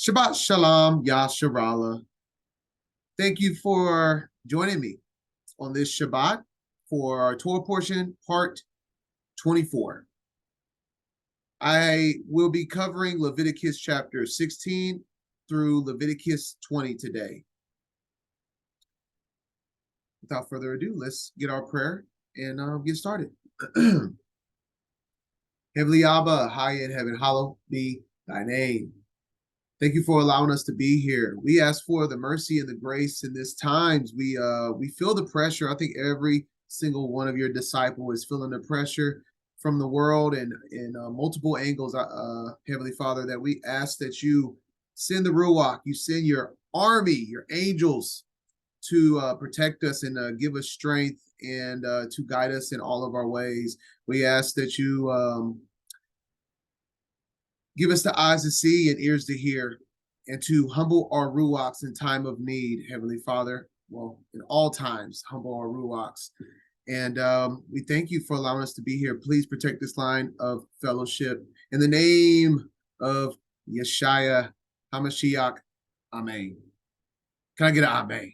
Shabbat Shalom, Yasharala. Thank you for joining me on this Shabbat for our Torah Portion, Part 24. I will be covering Leviticus chapter 16 through Leviticus 20 today. Without further ado, let's get our prayer and get started. Heavenly Abba, high in heaven, hallowed be thy name. Thank you for allowing us to be here. We ask for the mercy and the grace in this times. We feel the pressure. I think every single one of your disciples is feeling the pressure from the world and in multiple angles, Heavenly Father, that we ask that you send the Ruach, you send your army, your angels to protect us and give us strength and to guide us in all of our ways. We ask that you give us the eyes to see and ears to hear, and to humble our ruachs in time of need, Heavenly Father. Well, in all times, humble our ruachs. And we thank you for allowing us to be here. Please protect this line of fellowship. In the name of Yeshaya HaMashiach, Amen. Can I get an Amen?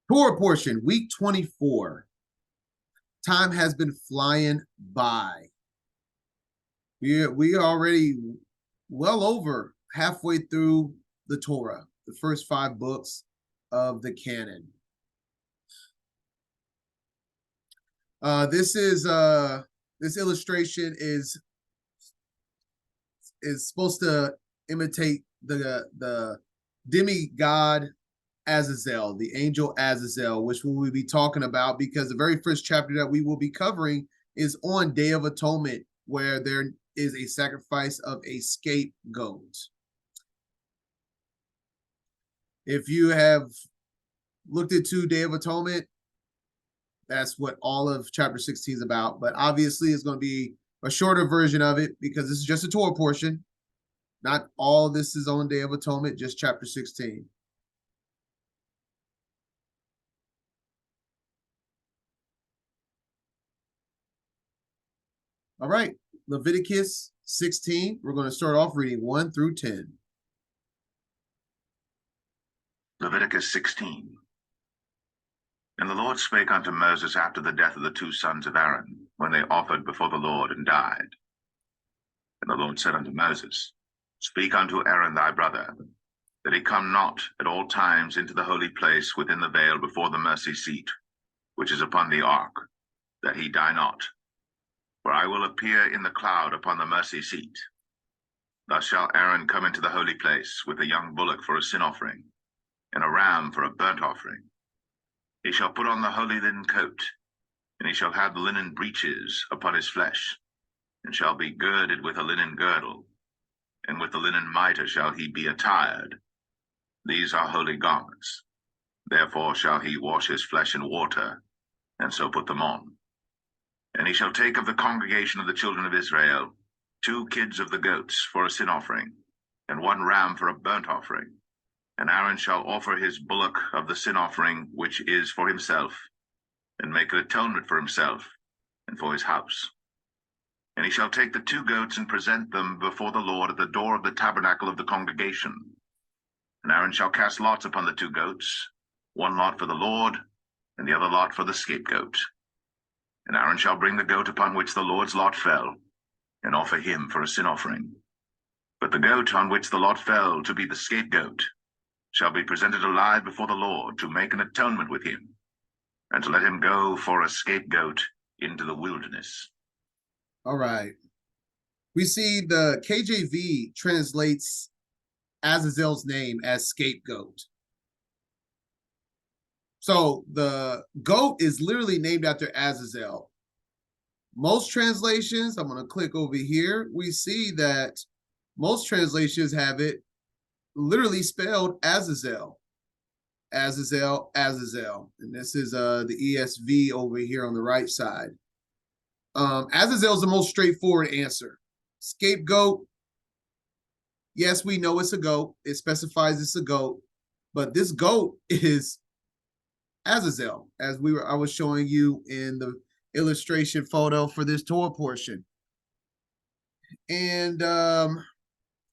Torah Portion, week 24. Time has been flying by. We are already well over halfway through the Torah, the first 5 books of the canon. This illustration is supposed to imitate the demigod Azazel, the angel Azazel, which we will be talking about, because the very first chapter that we will be covering is on Day of Atonement, where there is a sacrifice of a scapegoat. If you have looked into Day of Atonement, that's what all of chapter 16 is about. But obviously, it's going to be a shorter version of it because this is just a Torah portion. Not all this is on Day of Atonement, just chapter 16. All right, Leviticus 16. We're going to start off reading 1 through 10. Leviticus 16. And the Lord spake unto Moses after the death of the 2 sons of Aaron, when they offered before the Lord and died. And the Lord said unto Moses, Speak unto Aaron thy brother, that he come not at all times into the holy place within the veil before the mercy seat, which is upon the ark, that he die not. For I will appear in the cloud upon the mercy seat. Thus shall Aaron come into the holy place with a young bullock for a sin offering, and a ram for a burnt offering. He shall put on the holy linen coat, and he shall have the linen breeches upon his flesh, and shall be girded with a linen girdle, and with the linen mitre shall he be attired. These are holy garments. Therefore shall he wash his flesh in water, and so put them on. And he shall take of the congregation of the children of Israel 2 kids of the goats for a sin offering, and 1 ram for a burnt offering. And Aaron shall offer his bullock of the sin offering, which is for himself, and make an atonement for himself and for his house. And he shall take the 2 goats and present them before the Lord at the door of the tabernacle of the congregation. And Aaron shall cast lots upon the 2 goats, 1 lot for the Lord, and the other lot for the scapegoat. And Aaron shall bring the goat upon which the Lord's lot fell, and offer him for a sin offering. But the goat on which the lot fell to be the scapegoat shall be presented alive before the Lord to make an atonement with him, and to let him go for a scapegoat into the wilderness. All right. We see the KJV translates Azazel's name as scapegoat. So the goat is literally named after Azazel. Most translations, I'm going to click over here, we see that most translations have it literally spelled Azazel. Azazel, Azazel. And this is the ESV over here on the right side. Azazel is the most straightforward answer. Scapegoat, Yes, we know it's a goat. It specifies it's a goat, but this goat is Azazel, as I was showing you in the illustration photo for this Torah portion. And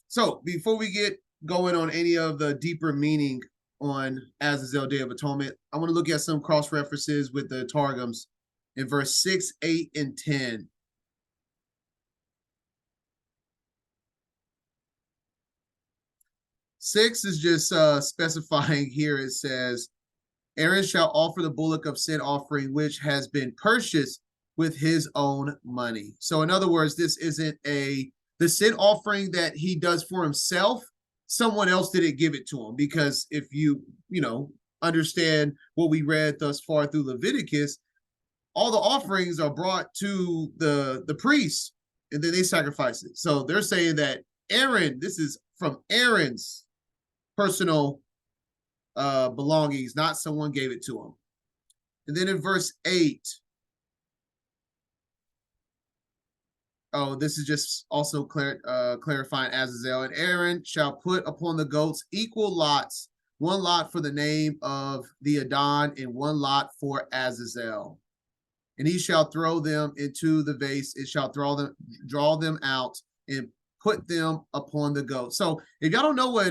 so before we get going on any of the deeper meaning on Azazel Day of Atonement, I want to look at some cross references with the Targums in verse 6, 8, and 10. Six is just specifying here. It says, Aaron shall offer the bullock of sin offering, which has been purchased with his own money. So in other words, this isn't the sin offering that he does for himself. Someone else didn't give it to him, because if you understand what we read thus far through Leviticus, all the offerings are brought to the priests, and then they sacrifice it. So they're saying that Aaron, this is from Aaron's personal belongings, not someone gave it to him. And then in verse 8, this is just also clarifying Azazel. And Aaron shall put upon the goats equal lots, one lot for the name of the Adon, and one lot for Azazel. And he shall throw them into the vase. It shall draw them out, and put them upon the goat. So if y'all don't know what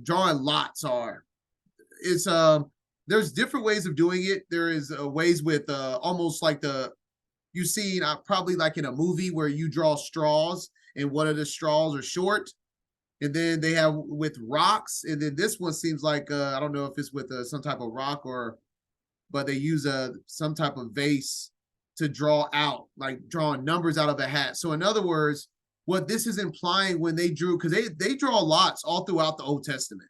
drawing lots are, it's there's different ways of doing it. There is ways with almost like you've seen probably like in a movie where you draw straws, and one of the straws are short, and then they have with rocks, and then this one seems like I don't know if it's with some type of rock, but they use some type of vase to draw out, like drawing numbers out of a hat. So in other words, what this is implying when they drew, because they draw lots all throughout the Old Testament.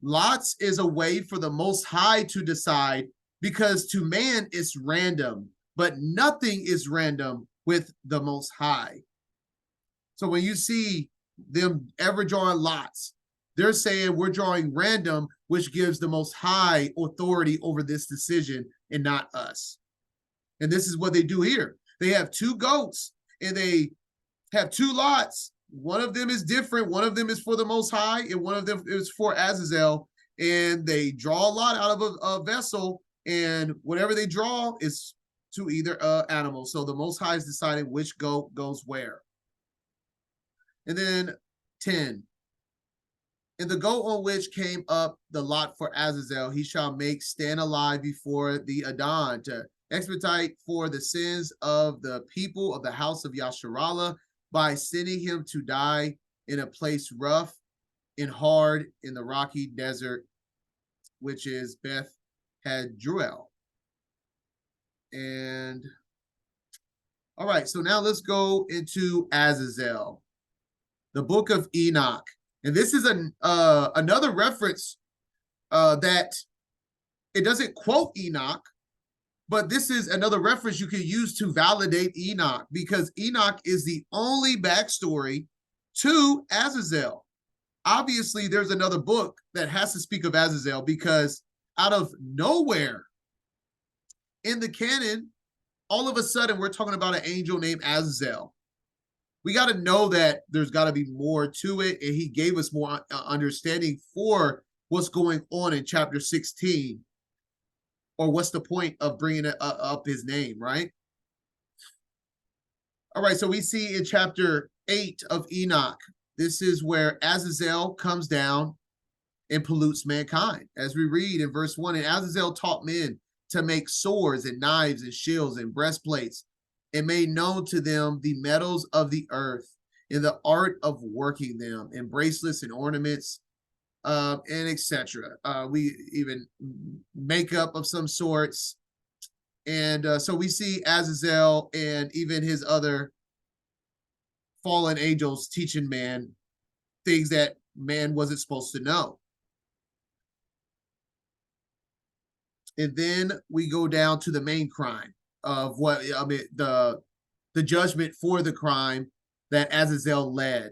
Lots is a way for the Most High to decide, because to man it's random, but nothing is random with the Most High. So when you see them ever drawing lots, they're saying we're drawing random, which gives the Most High authority over this decision and not us. And this is what they do here. They have two goats, and they have two lots. One of them is different. One of them is for the Most High, and one of them is for Azazel. And they draw a lot out of a vessel, and whatever they draw is to either animal. So the Most High is deciding which goat goes where. And then 10. And the goat on which came up the lot for Azazel, he shall make stand alive before the Adon, to expedite for the sins of the people of the house of Yasharallah, by sending him to die in a place rough and hard in the rocky desert, which is Beth Hadruel. And all right, so now let's go into Azazel, the book of Enoch. And this is another reference that it doesn't quote Enoch, but this is another reference you can use to validate Enoch, because Enoch is the only backstory to Azazel. Obviously, there's another book that has to speak of Azazel, because out of nowhere in the canon, all of a sudden, we're talking about an angel named Azazel. We got to know that there's got to be more to it, and he gave us more understanding for what's going on in chapter 16, or what's the point of bringing up his name, right? All right, so we see in chapter 8 of Enoch, this is where Azazel comes down and pollutes mankind. As we read in verse 1, and Azazel taught men to make swords and knives and shields and breastplates, and made known to them the metals of the earth, and the art of working them, and bracelets and ornaments, and etc. We even makeup of some sorts. And so we see Azazel and even his other fallen angels teaching man things that man wasn't supposed to know. And then we go down to the main crime of the judgment for the crime that Azazel led.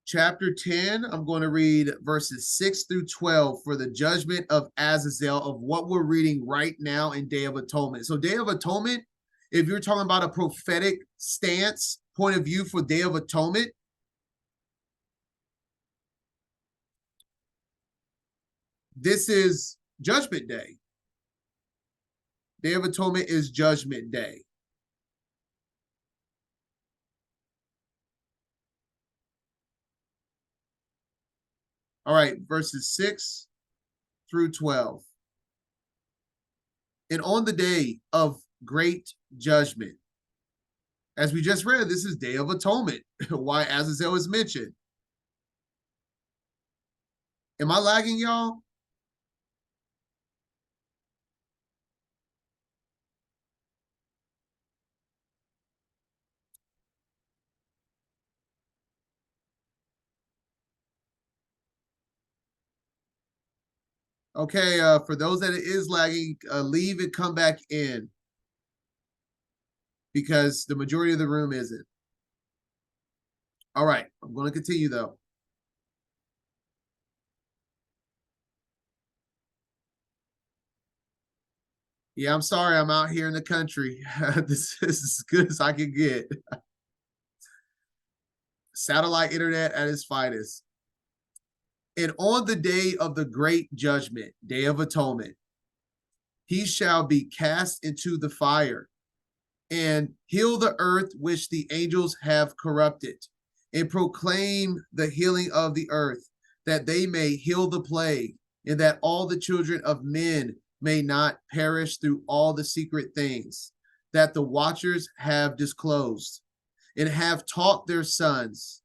Chapter 10, I'm going to read verses 6 through 12 for the judgment of Azazel, of what we're reading right now in Day of Atonement. So Day of Atonement If you're talking about a prophetic stance, point of view for Day of Atonement, this is Judgment Day. Day of Atonement is Judgment Day. All right, verses 6 through 12. And on the day of great judgment, as we just read, this is Day of Atonement. Why Azazel is mentioned. Am I lagging, y'all? Okay, for those that it is lagging, leave and come back in because the majority of the room isn't. All right, I'm going to continue though. Yeah, I'm sorry. I'm out here in the country. This is as good as I can get. Satellite internet at its finest. And on the day of the great judgment, Day of Atonement, he shall be cast into the fire and heal the earth which the angels have corrupted, and proclaim the healing of the earth, that they may heal the plague, and that all the children of men may not perish through all the secret things that the watchers have disclosed, and have taught their sons.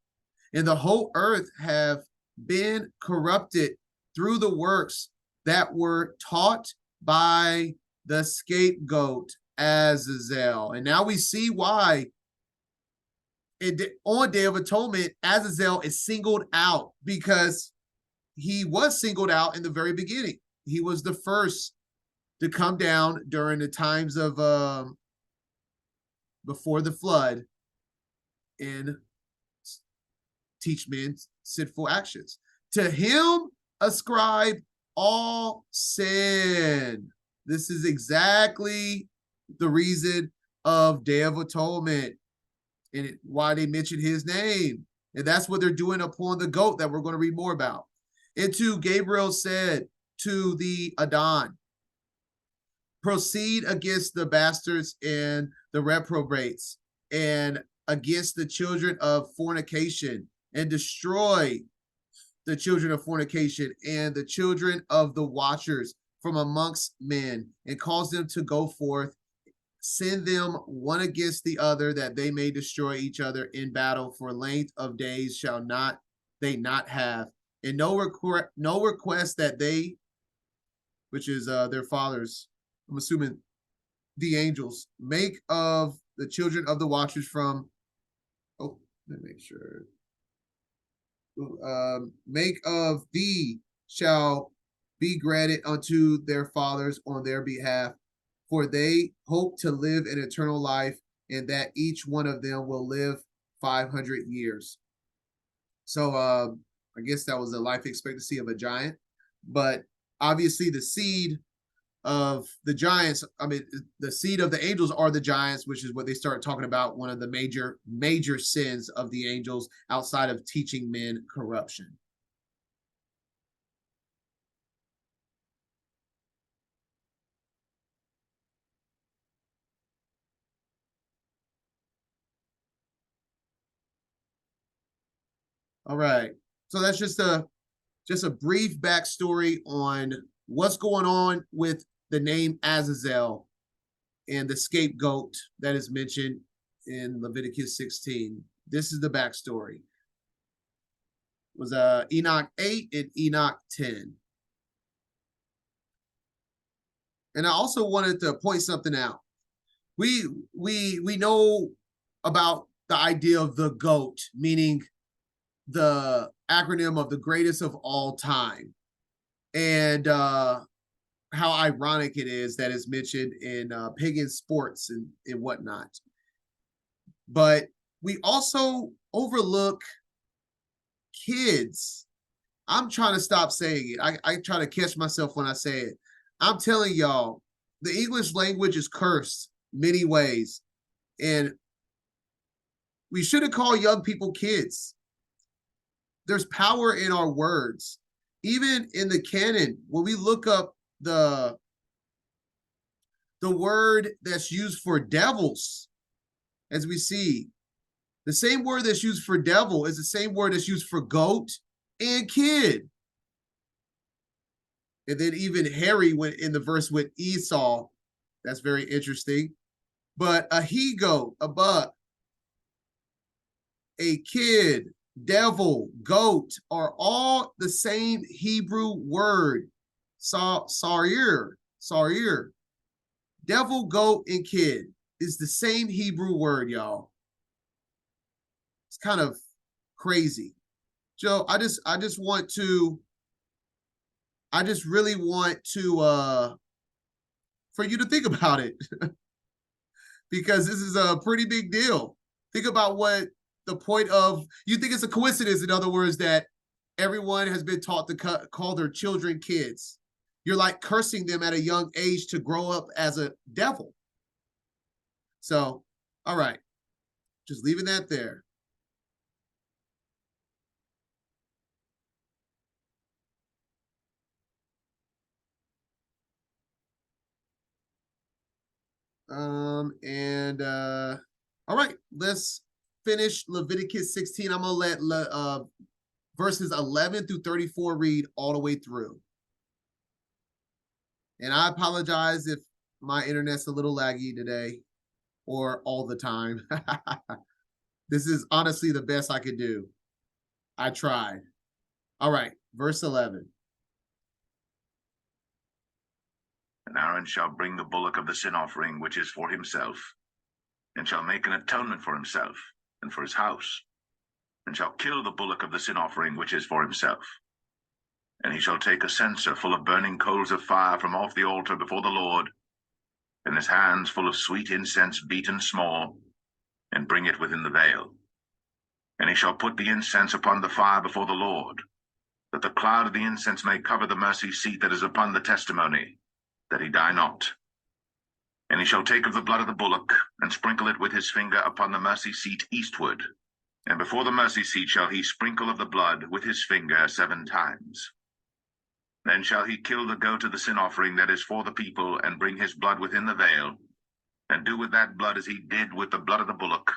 And the whole earth have been corrupted through the works that were taught by the scapegoat Azazel. And now we see why on Day of Atonement, Azazel is singled out, because he was singled out in the very beginning. He was the first to come down during the times of before the flood and teach men sinful actions. To him ascribe all sin. This is exactly the reason of Day of Atonement and why they mention his name. And that's what they're doing upon the goat that we're going to read more about. And to Gabriel said to the Adon, proceed against the bastards and the reprobates, and against the children of fornication, and destroy the children of fornication and the children of the watchers from amongst men, and cause them to go forth, send them one against the other, that they may destroy each other in battle. For length of days shall not they not have, and no request that they, which is their fathers, I'm assuming the angels, make of the children of the watchers from, oh, let me make sure, make of thee shall be granted unto their fathers on their behalf, for they hope to live an eternal life, and that each one of them will live 500 years. So I guess that was the life expectancy of a giant, but obviously the seed of the giants, I mean, the seed of the angels are the giants, which is what they start talking about, one of the major sins of the angels outside of teaching men corruption. All right. So that's just a brief backstory on what's going on with the name Azazel and the scapegoat that is mentioned in Leviticus 16. This is the backstory. It was Enoch 8 and Enoch 10. And I also wanted to point something out. We know about the idea of the GOAT, meaning the acronym of the greatest of all time, and how ironic it is that it's mentioned in pagan sports and whatnot. But we also overlook kids. I'm trying to stop saying it. I try to catch myself when I say it. I'm telling y'all, the English language is cursed. many ways. And we shouldn't call young people kids. There's power in our words. Even in the canon, when we look up the word that's used for devils, as we see, the same word that's used for devil is the same word that's used for goat and kid. And then even Harry went in the verse with Esau. That's very interesting. But a he-goat, a buck, a kid, devil, goat are all the same Hebrew word. Sarir. Devil, goat, and kid is the same Hebrew word, y'all. It's kind of crazy. Joe, I just really want to for you to think about it because this is a pretty big deal. Think about what the point of, you think it's a coincidence, in other words, that everyone has been taught to call their children kids. You're like cursing them at a young age to grow up as a devil. So, all right, just leaving that there. All right, let's finish Leviticus 16. I'm gonna let verses 11 through 34 read all the way through. And I apologize if my internet's a little laggy today or all the time. This is honestly the best I could do. I tried. All right, verse 11. And Aaron shall bring the bullock of the sin offering, which is for himself, and shall make an atonement for himself and for his house, and shall kill the bullock of the sin offering, which is for himself. And he shall take a censer full of burning coals of fire from off the altar before the Lord, and his hands full of sweet incense beaten small, and bring it within the veil. And he shall put the incense upon the fire before the Lord, that the cloud of the incense may cover the mercy seat that is upon the testimony, that he die not. And he shall take of the blood of the bullock, and sprinkle it with his finger upon the mercy seat eastward. And before the mercy seat shall he sprinkle of the blood with his finger 7 times. Then shall he kill the goat of the sin offering that is for the people, and bring his blood within the veil, and do with that blood as he did with the blood of the bullock,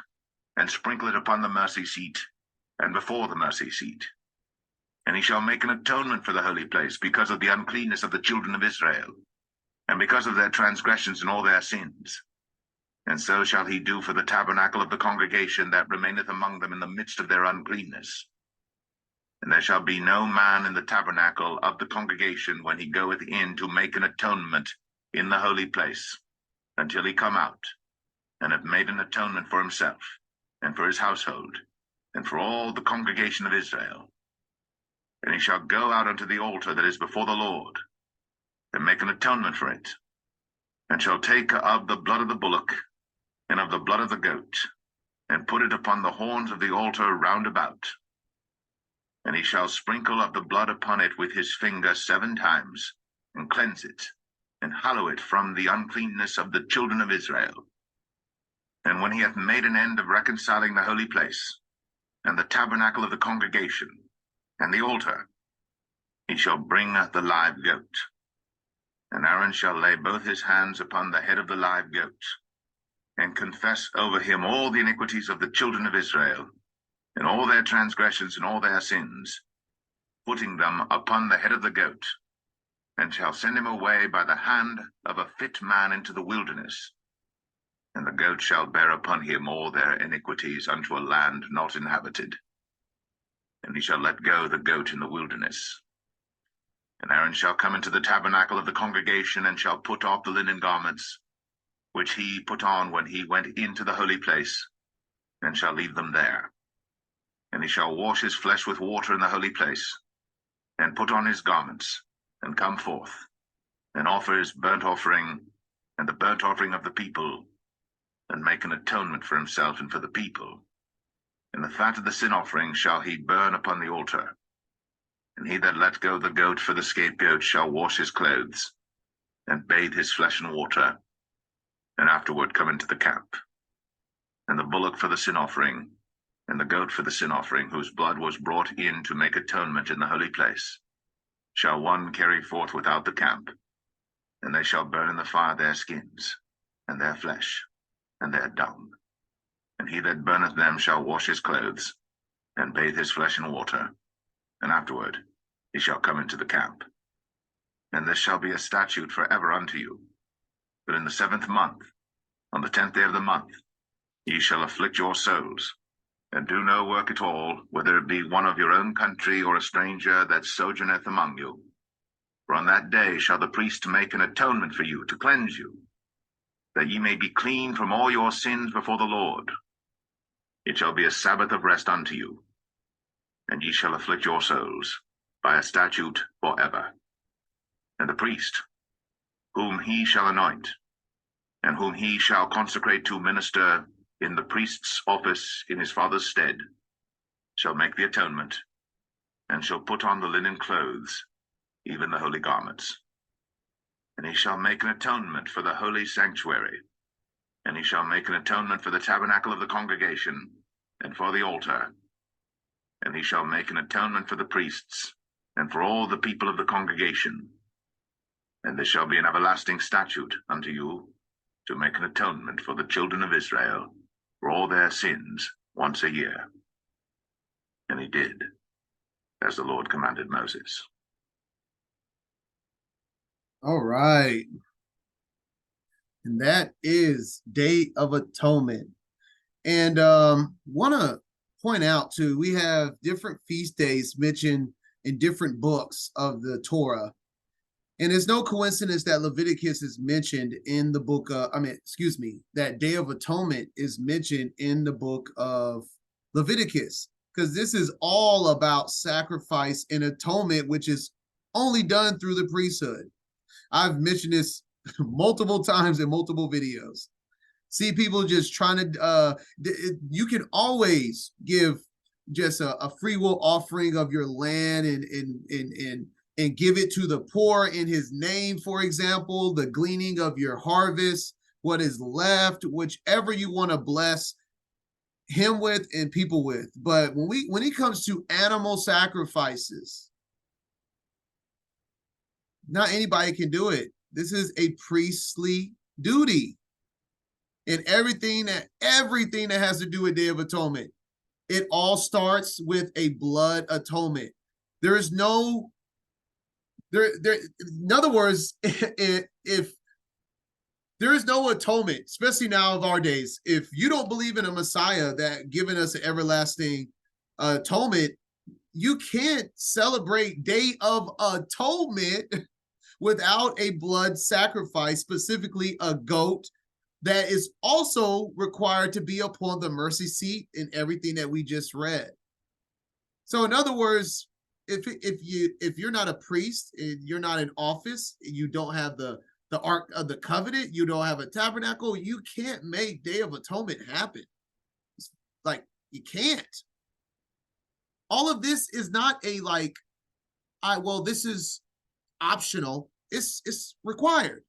and sprinkle it upon the mercy seat, and before the mercy seat. And he shall make an atonement for the holy place, because of the uncleanness of the children of Israel, and because of their transgressions and all their sins. And so shall he do for the tabernacle of the congregation that remaineth among them in the midst of their uncleanness. And there shall be no man in the tabernacle of the congregation when he goeth in to make an atonement in the holy place, until he come out, and have made an atonement for himself, and for his household, and for all the congregation of Israel. And he shall go out unto the altar that is before the Lord, and make an atonement for it, and shall take of the blood of the bullock, and of the blood of the goat, and put it upon the horns of the altar round about. And he shall sprinkle of the blood upon it with his finger 7 times, and cleanse it, and hallow it from the uncleanness of the children of Israel. And when he hath made an end of reconciling the holy place, and the tabernacle of the congregation, and the altar, he shall bring the live goat. And Aaron shall lay both his hands upon the head of the live goat, and confess over him all the iniquities of the children of Israel, and all their transgressions and all their sins, putting them upon the head of the goat, and shall send him away by the hand of a fit man into the wilderness. And the goat shall bear upon him all their iniquities unto a land not inhabited. And he shall let go the goat in the wilderness. And Aaron shall come into the tabernacle of the congregation, and shall put off the linen garments, which he put on when he went into the holy place, and shall leave them there. And he shall wash his flesh with water in the holy place, and put on his garments, and come forth, and offer his burnt offering, and the burnt offering of the people, and make an atonement for himself and for the people. And the fat of the sin offering shall he burn upon the altar. And he that let go the goat for the scapegoat shall wash his clothes, and bathe his flesh in water. And after afterward come into the camp. And the bullock for the sin offering, and the goat for the sin offering, whose blood was brought in to make atonement in the holy place, shall one carry forth without the camp, and they shall burn in the fire their skins, and their flesh, and their dung. And he that burneth them shall wash his clothes, and bathe his flesh in water, and afterward he shall come into the camp. And this shall be a statute forever unto you, that in the 7th month, on the 10th day of the month, ye shall afflict your souls, and do no work at all, whether it be one of your own country or a stranger that sojourneth among you. For on that day shall the priest make an atonement for you to cleanse you, that ye may be clean from all your sins before the Lord. It shall be a Sabbath of rest unto you, and ye shall afflict your souls by a statute forever. And the priest, whom he shall anoint, and whom he shall consecrate to minister in the priest's office in his father's stead, shall make the atonement, and shall put on the linen clothes, even the holy garments. And he shall make an atonement for the holy sanctuary, and he shall make an atonement for the tabernacle of the congregation, and for the altar. And he shall make an atonement for the priests, and for all the people of the congregation. And this shall be an everlasting statute unto you, to make an atonement for the children of Israel for all their sins once a year. And he did, as the Lord commanded Moses. All right. And that is Day of Atonement. And want to point out too, we have different feast days mentioned in different books of the Torah. And it's no coincidence that Leviticus is mentioned in the book that Day of Atonement is mentioned in the book of Leviticus, because this is all about sacrifice and atonement, which is only done through the priesthood. I've mentioned this multiple times in multiple videos. See people just trying to, you can always give just a free will offering of your land and give it to the poor in his name, for example, the gleaning of your harvest, what is left, whichever you want to bless him with and people with. But when it comes to animal sacrifices, not anybody can do it. This is a priestly duty. And everything that has to do with Day of Atonement, it all starts with a blood atonement. There is no in other words, if there is no atonement, especially now of our days, if you don't believe in a Messiah that given us an everlasting atonement, you can't celebrate Day of Atonement without a blood sacrifice, specifically a goat that is also required to be upon the mercy seat in everything that we just read. So in other words, if you're not a priest, you're not in office, you don't have the Ark of the Covenant, you don't have a tabernacle, you can't make Day of Atonement happen. It's like, you can't. All of this is not a this is optional. It's required.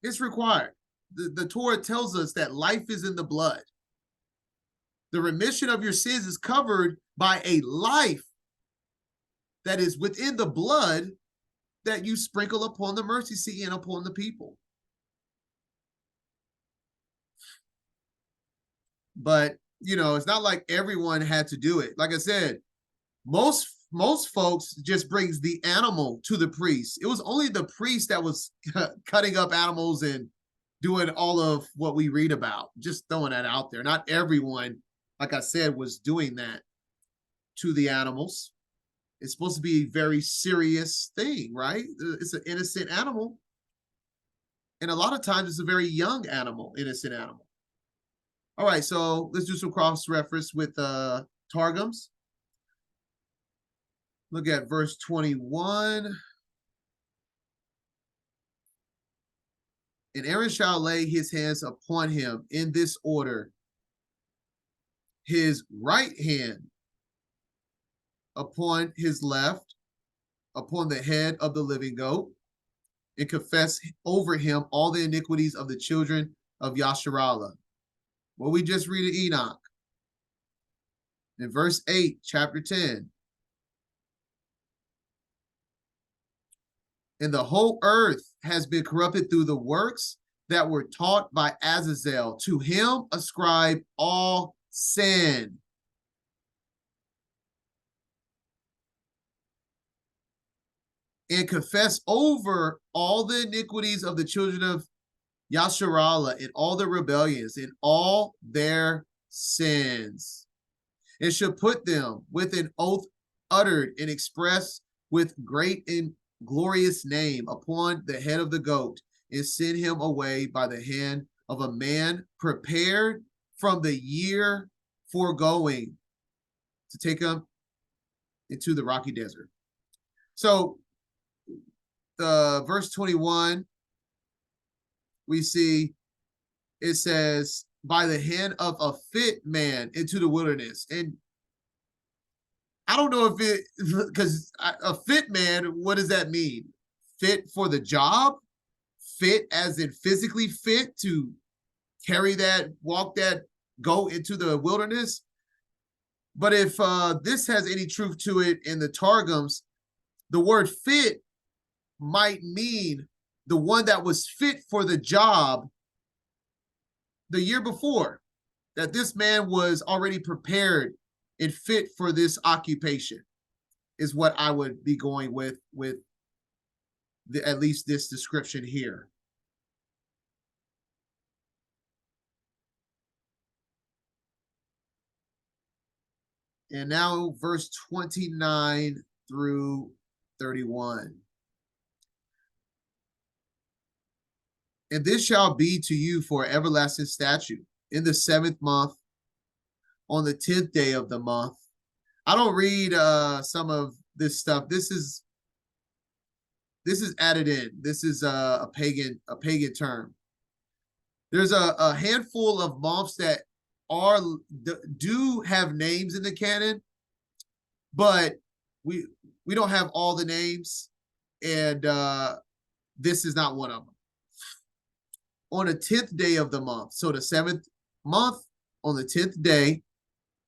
It's required. The Torah tells us that life is in the blood. The remission of your sins is covered by a life that is within the blood that you sprinkle upon the mercy seat and upon the people. But, it's not like everyone had to do it. Like I said, most folks just brings the animal to the priest. It was only the priest that was cutting up animals and doing all of what we read about. Just throwing that out there. Not everyone, like I said, was doing that to the animals. It's supposed to be a very serious thing, right? It's an innocent animal. And a lot of times it's a very young animal, innocent animal. All right, so let's do some cross-reference with Targums. Look at verse 21. And Aaron shall lay his hands upon him in this order: his right hand upon his left, upon the head of the living goat, and confess over him all the iniquities of the children of Yasharallah. What we just read in Enoch. In verse 8, chapter 10. And the whole earth has been corrupted through the works that were taught by Azazel. To him ascribe all sin. And confess over all the iniquities of the children of Yasharallah in all their rebellions, in all their sins. And shall put them with an oath uttered and expressed with great and glorious name upon the head of the goat, and send him away by the hand of a man prepared from the year foregoing to take him into the rocky desert. So verse 21, we see it says, by the hand of a fit man into the wilderness. And I don't know if it, because a fit man, what does that mean? Fit for the job? Fit as in physically fit to carry that, walk that, go into the wilderness? But if this has any truth to it in the Targums, the word fit might mean the one that was fit for the job the year before, that this man was already prepared and fit for this occupation, is what I would be going with at least this description here. And now verse 29 through 31. And this shall be to you for an everlasting statute in the 7th month, on the 10th day of the month. I don't read some of this stuff. This is added in. This is a pagan term. There's a handful of months that do have names in the canon, but we don't have all the names, and this is not one of them. On the 10th day of the month, so the 7th month, on the 10th day,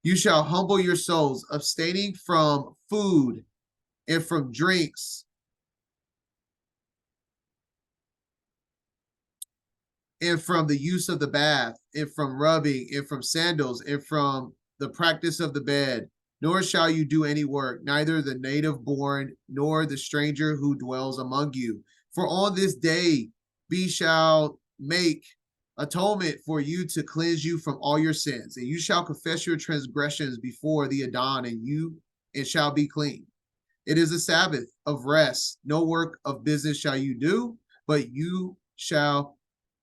you shall humble your souls, abstaining from food and from drinks, and from the use of the bath, and from rubbing, and from sandals, and from the practice of the bed. Nor shall you do any work, neither the native born, nor the stranger who dwells among you. For on this day we shall make atonement for you to cleanse you from all your sins, and you shall confess your transgressions before the Adon, and shall be clean. It is a Sabbath of rest. No work of business shall you do, but you shall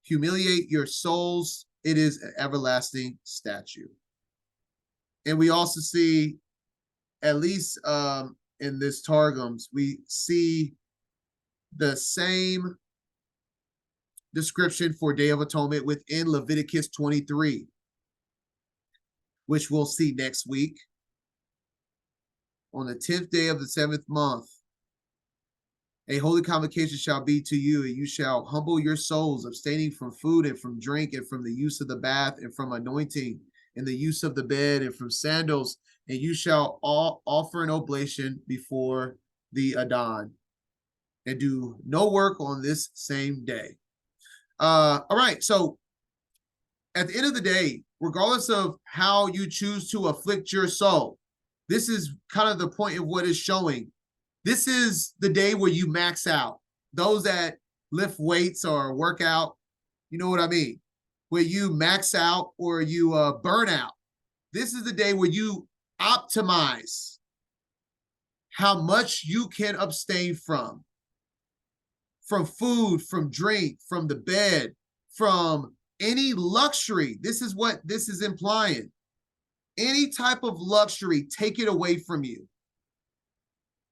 humiliate your souls. It is an everlasting statute. And we also see, at least in this Targums, we see the same description for Day of Atonement within Leviticus 23, which we'll see next week. On the 10th day of the 7th month, a holy convocation shall be to you, and you shall humble your souls, abstaining from food and from drink, and from the use of the bath, and from anointing, and the use of the bed, and from sandals, and you shall all offer an oblation before the Adon, and do no work on this same day. All right, so at the end of the day, regardless of how you choose to afflict your soul, this is kind of the point of what is showing. This is the day where you max out. Those that lift weights or work out, you know what I mean? Where you max out or you burn out. This is the day where you optimize how much you can abstain from food, from drink, from the bed, from any luxury. This is what this is implying. Any type of luxury, take it away from you.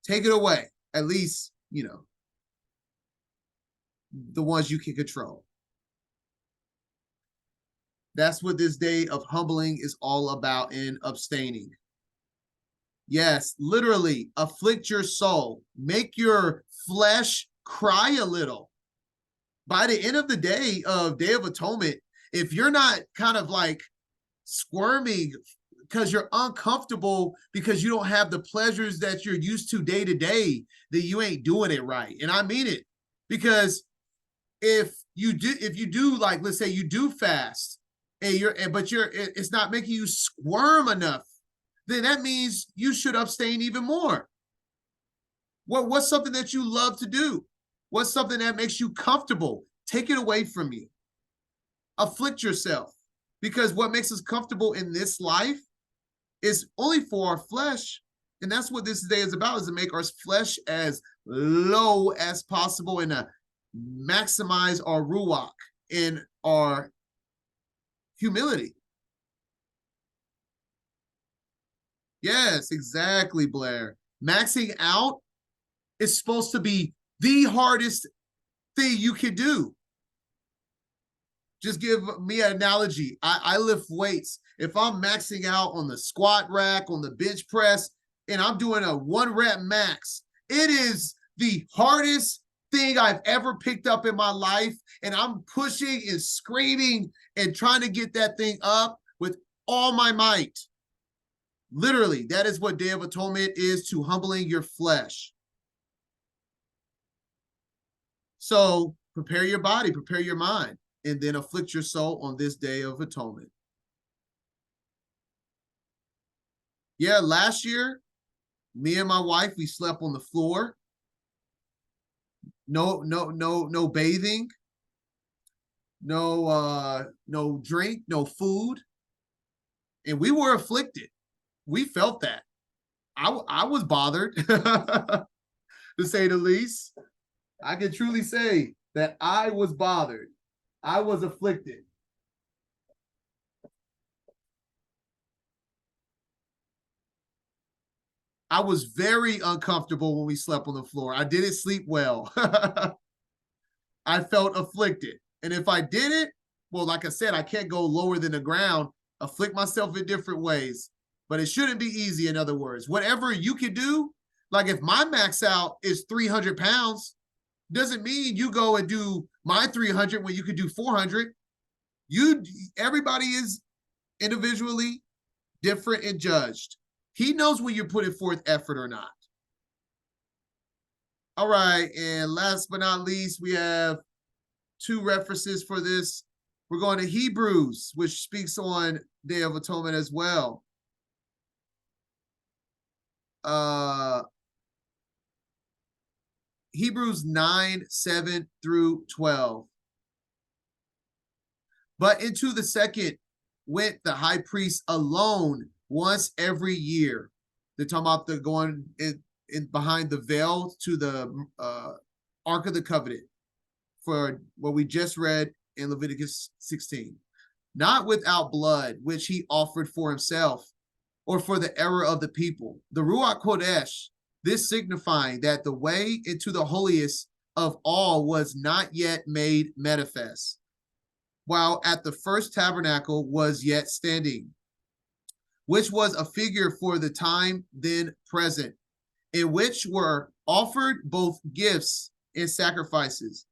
Take it away. At least, the ones you can control. That's what this day of humbling is all about, in abstaining. Yes, literally afflict your soul. Make your flesh cry a little. by the end of the day of Day of Atonement, if you're not kind of like squirming because you're uncomfortable because you don't have the pleasures that you're used to day, then you ain't doing it right. And I mean it, because if you do like, let's say you do fast and it's not making you squirm enough, then that means you should abstain even more. What's something that you love to do? What's something that makes you comfortable? Take it away from you. Afflict yourself, because what makes us comfortable in this life is only for our flesh. And that's what this day is about, is to make our flesh as low as possible and to maximize our ruach in our humility. Yes, exactly, Blair. Maxing out is supposed to be the hardest thing you can do. Just give me an analogy. I lift weights. If I'm maxing out on the squat rack, on the bench press, and I'm doing a 1 rep max, it is the hardest thing I've ever picked up in my life. And I'm pushing and screaming and trying to get that thing up with all my might. Literally, that is what Day of Atonement is to humbling your flesh. So prepare your body, prepare your mind, and then afflict your soul on this Day of Atonement. Yeah, last year, me and my wife, we slept on the floor. No bathing, no drink, no food. And we were afflicted. We felt that. I was bothered, to say the least. I can truly say that I was bothered. I was afflicted. I was very uncomfortable when we slept on the floor. I didn't sleep well. I felt afflicted. And if I did it, well, like I said, I can't go lower than the ground, afflict myself in different ways. But it shouldn't be easy, in other words. Whatever you can do, like if my max out is 300 pounds, doesn't mean you go and do my 300 when you could do 400. Everybody is individually different and judged. He knows when you're putting forth effort or not. All right, and last but not least, we have 2 references for this. We're going to Hebrews, which speaks on Day of Atonement as well. Hebrews 9:7-12. But into the second went the high priest alone once every year. They're talking about the going in behind the veil to the Ark of the Covenant, for what we just read in Leviticus 16. Not without blood, which he offered for himself, or for the error of the people. The Ruach Kodesh, this signifying that the way into the holiest of all was not yet made manifest, while at the first tabernacle was yet standing, which was a figure for the time then present, in which were offered both gifts and sacrifices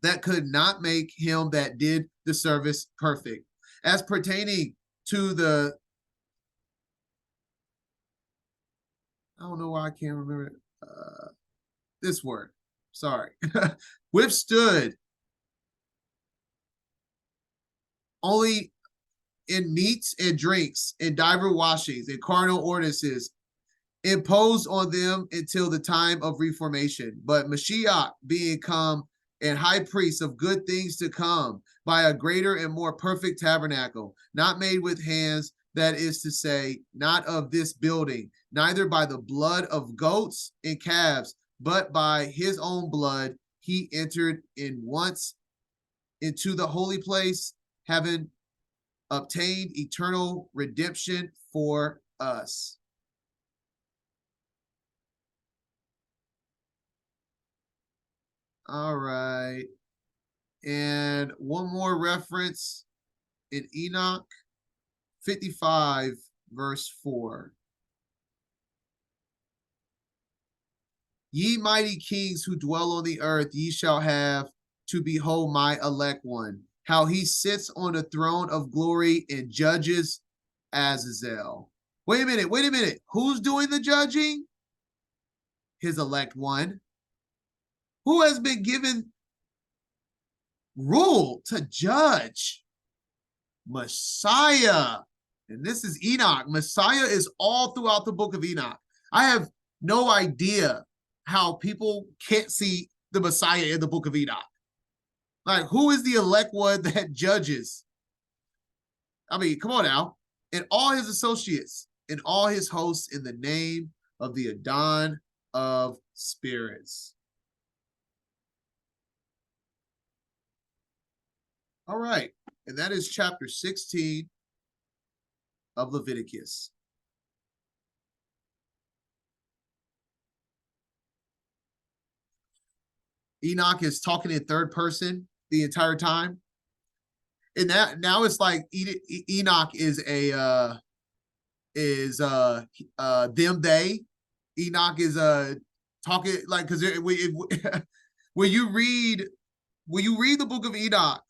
that could not make him that did the service perfect. As pertaining to the, I don't know why I can't remember this word, sorry, withstood only in meats and drinks, in divers washings, and carnal ordinances, imposed on them until the time of reformation. But Mashiach being come and high priest of good things to come, by a greater and more perfect tabernacle, not made with hands, that is to say, not of this building, neither by the blood of goats and calves, but by his own blood, he entered in once into the holy place, having obtained eternal redemption for us. All right. And one more reference in Enoch 55, verse 4. Ye mighty kings who dwell on the earth, ye shall have to behold my elect one, how he sits on the throne of glory and judges Azazel. Wait a minute. Who's doing the judging? His elect one, who has been given rule to judge. Messiah. And this is Enoch. Messiah is all throughout the book of Enoch. I have no idea how people can't see the Messiah in the book of Enoch. Like, who is the elect one that judges? I mean, come on now. And all his associates and all his hosts in the name of the Adon of spirits. All right. And that is chapter 16 of Leviticus. Enoch is talking in third person the entire time. And that now it's like Enoch is them they. Enoch is talking like, because when you read the book of Enoch,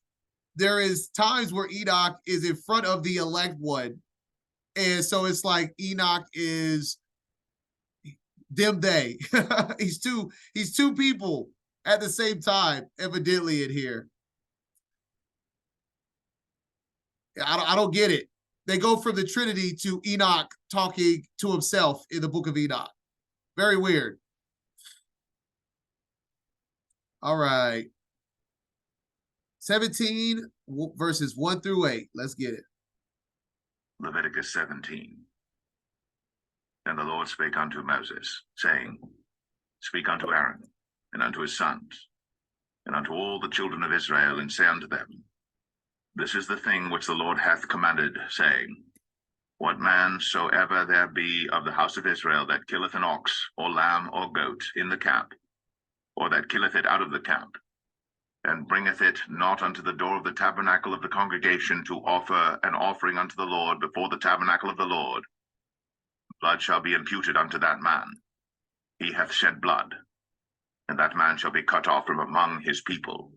there is times where Enoch is in front of the elect one. And so it's like Enoch is them they. he's two people at the same time, evidently, in here. I don't get it. They go from the Trinity to Enoch talking to himself in the book of Enoch. Very weird. All right. 17 verses 1 through 8. Let's get it. Leviticus 17. And the Lord spake unto Moses, saying, Speak unto Aaron, and unto his sons, and unto all the children of Israel, and say unto them, This is the thing which the Lord hath commanded, saying, What man soever there be of the house of Israel that killeth an ox, or lamb, or goat in the camp, or that killeth it out of the camp, and bringeth it not unto the door of the tabernacle of the congregation to offer an offering unto the Lord before the tabernacle of the Lord, blood shall be imputed unto that man. He hath shed blood, and that man shall be cut off from among his people,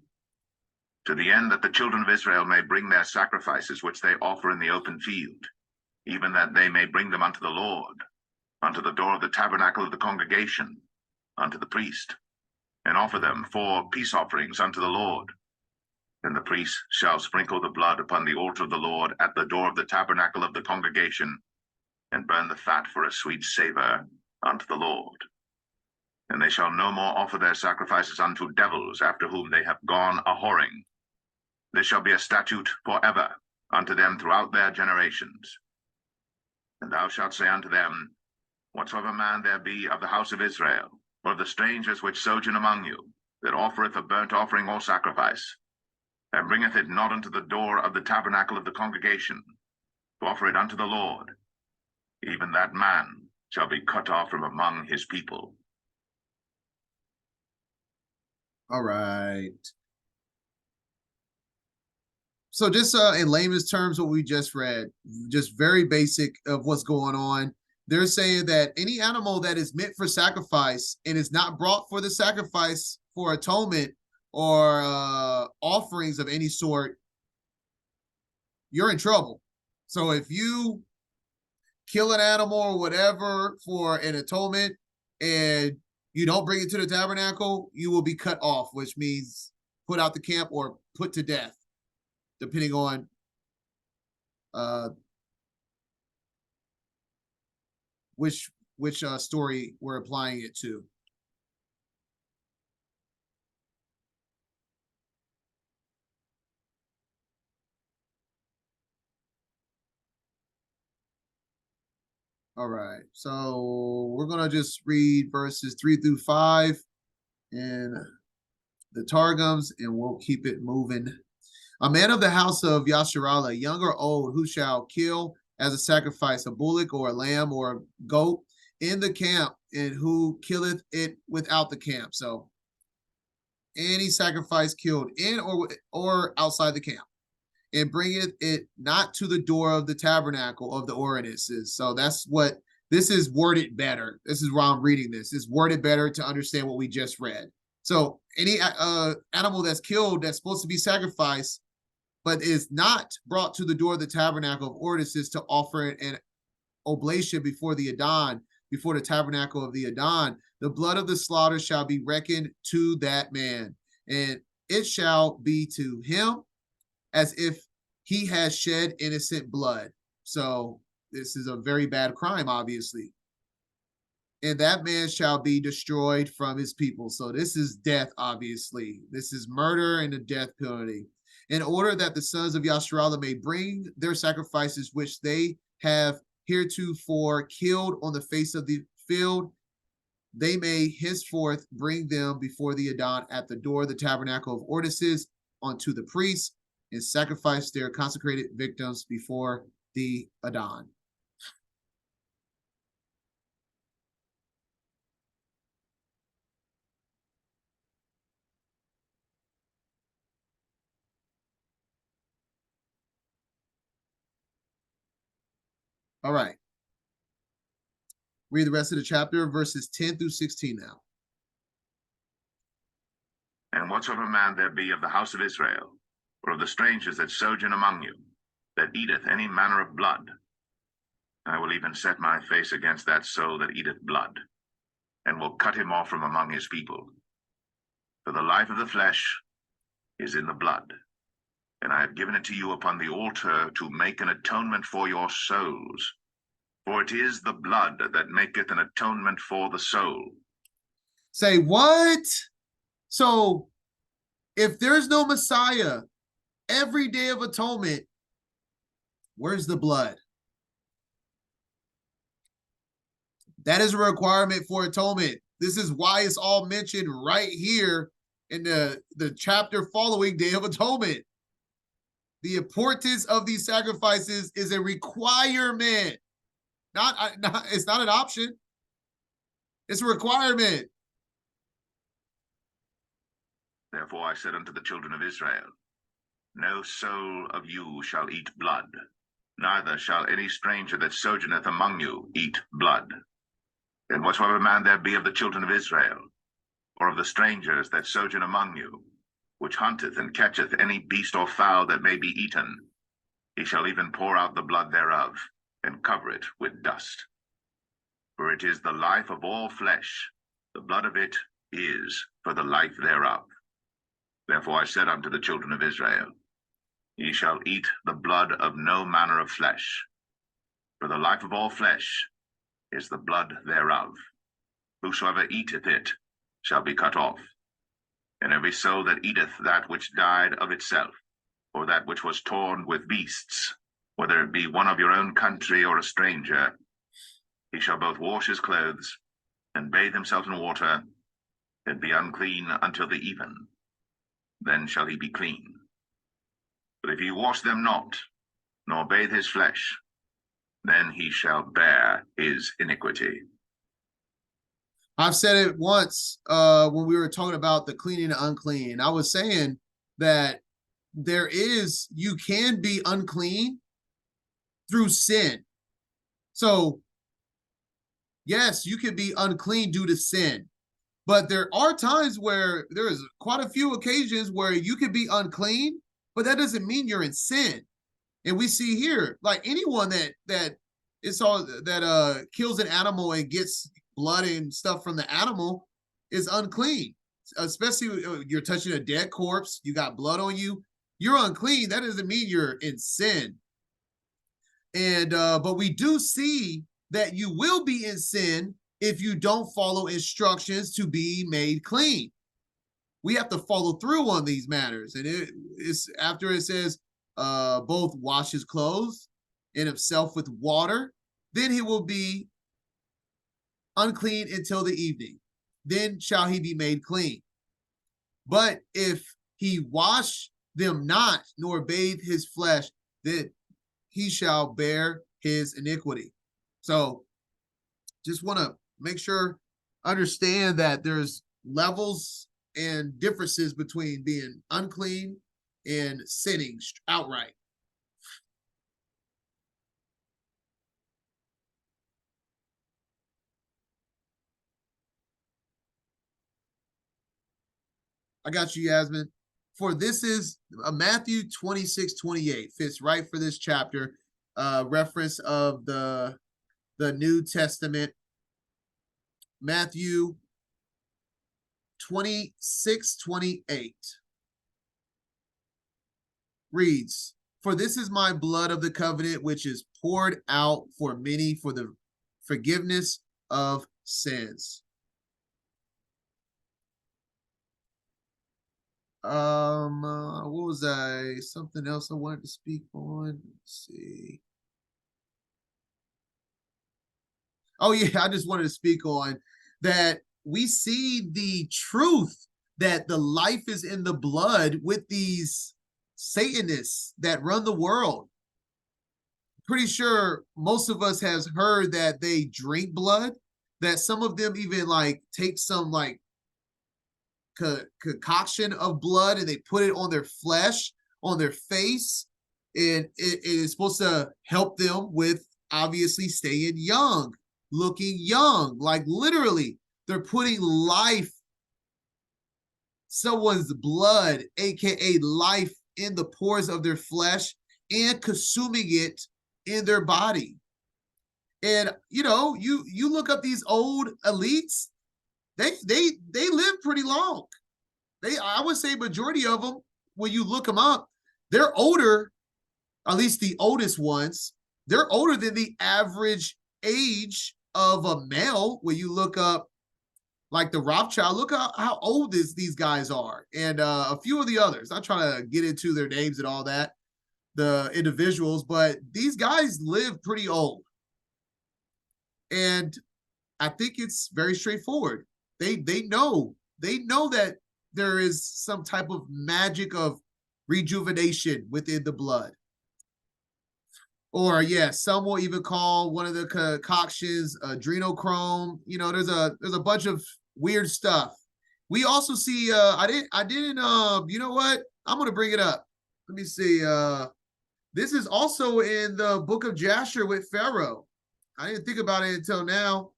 to the end that the children of Israel may bring their sacrifices which they offer in the open field, even that they may bring them unto the Lord, unto the door of the tabernacle of the congregation, unto the priest, and offer them for peace offerings unto the Lord. And the priest shall sprinkle the blood upon the altar of the Lord at the door of the tabernacle of the congregation, and burn the fat for a sweet savor unto the Lord. And they shall no more offer their sacrifices unto devils, after whom they have gone a-whoring. This shall be a statute forever unto them throughout their generations. And thou shalt say unto them, Whatsoever man there be of the house of Israel, or of the strangers which sojourn among you, that offereth a burnt offering or sacrifice, and bringeth it not unto the door of the tabernacle of the congregation, to offer it unto the Lord, even that man shall be cut off from among his people. All right. So just in layman's terms, what we just read, just very basic of what's going on. They're saying that any animal that is meant for sacrifice and is not brought for the sacrifice for atonement or offerings of any sort, you're in trouble. So if you kill an animal or whatever for an atonement and you don't bring it to the tabernacle, you will be cut off, which means put out the camp or put to death, depending on which story we're applying it to. All right, so we're gonna just read verses 3 through 5 in the Targums, and we'll keep it moving. A man of the house of Yasharallah, young or old, who shall kill as a sacrifice a bullock or a lamb or a goat in the camp, and who killeth it without the camp. So any sacrifice killed in or outside the camp, and bringeth it not to the door of the tabernacle of the ordinances. So that's what This is worded better. This is why I'm reading this. It's worded better to understand what we just read. So any animal that's killed that's supposed to be sacrificed, but is not brought to the door of the tabernacle of ordinances to offer an oblation before the Adon, before the tabernacle of the Adon, the blood of the slaughter shall be reckoned to that man, and it shall be to him as if he has shed innocent blood. So this is a very bad crime, obviously. And that man shall be destroyed from his people. So this is death, obviously. This is murder and the death penalty. In order that the sons of Yasharallah may bring their sacrifices, which they have heretofore killed on the face of the field, they may henceforth bring them before the Adon at the door of the tabernacle of ordinances unto the priests, and sacrifice their consecrated victims before the Adon. All right. Read the rest of the chapter, verses 10 through 16 now. And whatsoever man there be of the house of Israel, or of the strangers that sojourn among you, that eateth any manner of blood, I will even set my face against that soul that eateth blood, and will cut him off from among his people. For the life of the flesh is in the blood, and I have given it to you upon the altar to make an atonement for your souls. For it is the blood that maketh an atonement for the soul. Say what? So if there's no Messiah, every day of atonement, where's the blood? That is a requirement for atonement. This is why it's all mentioned right here in the chapter following Day of Atonement. The importance of these sacrifices is a requirement. It's not an option. It's a requirement. Therefore I said unto the children of Israel, no soul of you shall eat blood, neither shall any stranger that sojourneth among you eat blood. And whatsoever man there be of the children of Israel, or of the strangers that sojourn among you, which hunteth and catcheth any beast or fowl that may be eaten, he shall even pour out the blood thereof, and cover it with dust. For it is the life of all flesh, the blood of it is for the life thereof. Therefore I said unto the children of Israel, ye shall eat the blood of no manner of flesh, for the life of all flesh is the blood thereof. Whosoever eateth it shall be cut off. And every soul that eateth that which died of itself, or that which was torn with beasts, whether it be one of your own country or a stranger, he shall both wash his clothes, and bathe himself in water, and be unclean until the even. Then shall he be clean. But if he wash them not, nor bathe his flesh, then he shall bear his iniquity. I've said it once when we were talking about the clean and unclean. I was saying that you can be unclean through sin. So, yes, you can be unclean due to sin. But there are times where there is quite a few occasions where you can be unclean, but that doesn't mean you're in sin. And we see here, like anyone that kills an animal and gets blood and stuff from the animal is unclean. Especially you're touching a dead corpse, you got blood on you, you're unclean. That doesn't mean you're in sin. And but we do see that you will be in sin if you don't follow instructions to be made clean. We have to follow through on these matters. And it's after it says both wash his clothes and himself with water, then he will be unclean until the evening. Then shall he be made clean. But if he wash them not, nor bathe his flesh, then he shall bear his iniquity. So just want to make sure, understand that there's levels and differences between being unclean and sinning outright. I got you, Yasmin. For this is Matthew 26:28 fits right for this chapter. Reference of the New Testament. Matthew 26:28 reads, "For this is my blood of the covenant, which is poured out for many for the forgiveness of sins." What was something else I wanted to speak on? Let's see. Oh yeah, I just wanted to speak on that. We see the truth that the life is in the blood with these Satanists that run the world. Pretty sure most of us has heard that they drink blood, that some of them even like take some like concoction of blood and they put it on their flesh, on their face, and it is supposed to help them with obviously staying young, looking young. Like literally, they're putting life, someone's blood, aka life, in the pores of their flesh and consuming it in their body. And you know, you look up these old elites, they live pretty long. I would say majority of them, when you look them up, they're older, at least the oldest ones, they're older than the average age of a male. When you look up like the Rothschild, look how old these guys are, and a few of the others. I'm trying to get into their names and all that, the individuals, but these guys live pretty old. And I think it's very straightforward. They know that there is some type of magic of rejuvenation within the blood. Or yeah, some will even call one of the concoctions adrenochrome. You know, there's a bunch of weird stuff. We also see I didn't you know what? I'm gonna bring it up. Let me see. This is also in the book of Jasher with Pharaoh. I didn't think about it until now.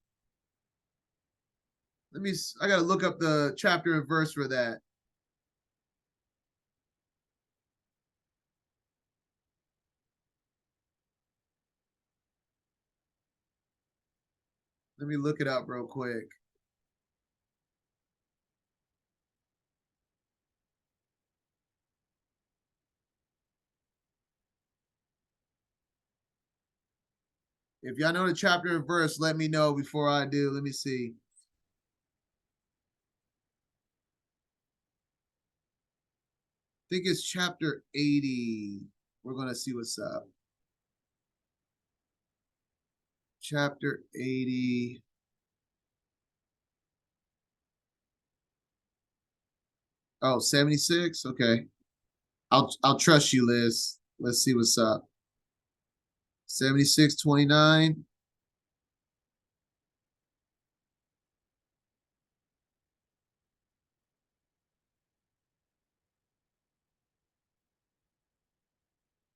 I gotta look up the chapter and verse for that. Let me look it up real quick. If y'all know the chapter and verse, let me know before I do. Let me see. I think it's chapter 80. We're going to see what's up. Chapter 80. Oh, 76? Okay. I'll trust you, Liz. Let's see what's up. 76:29.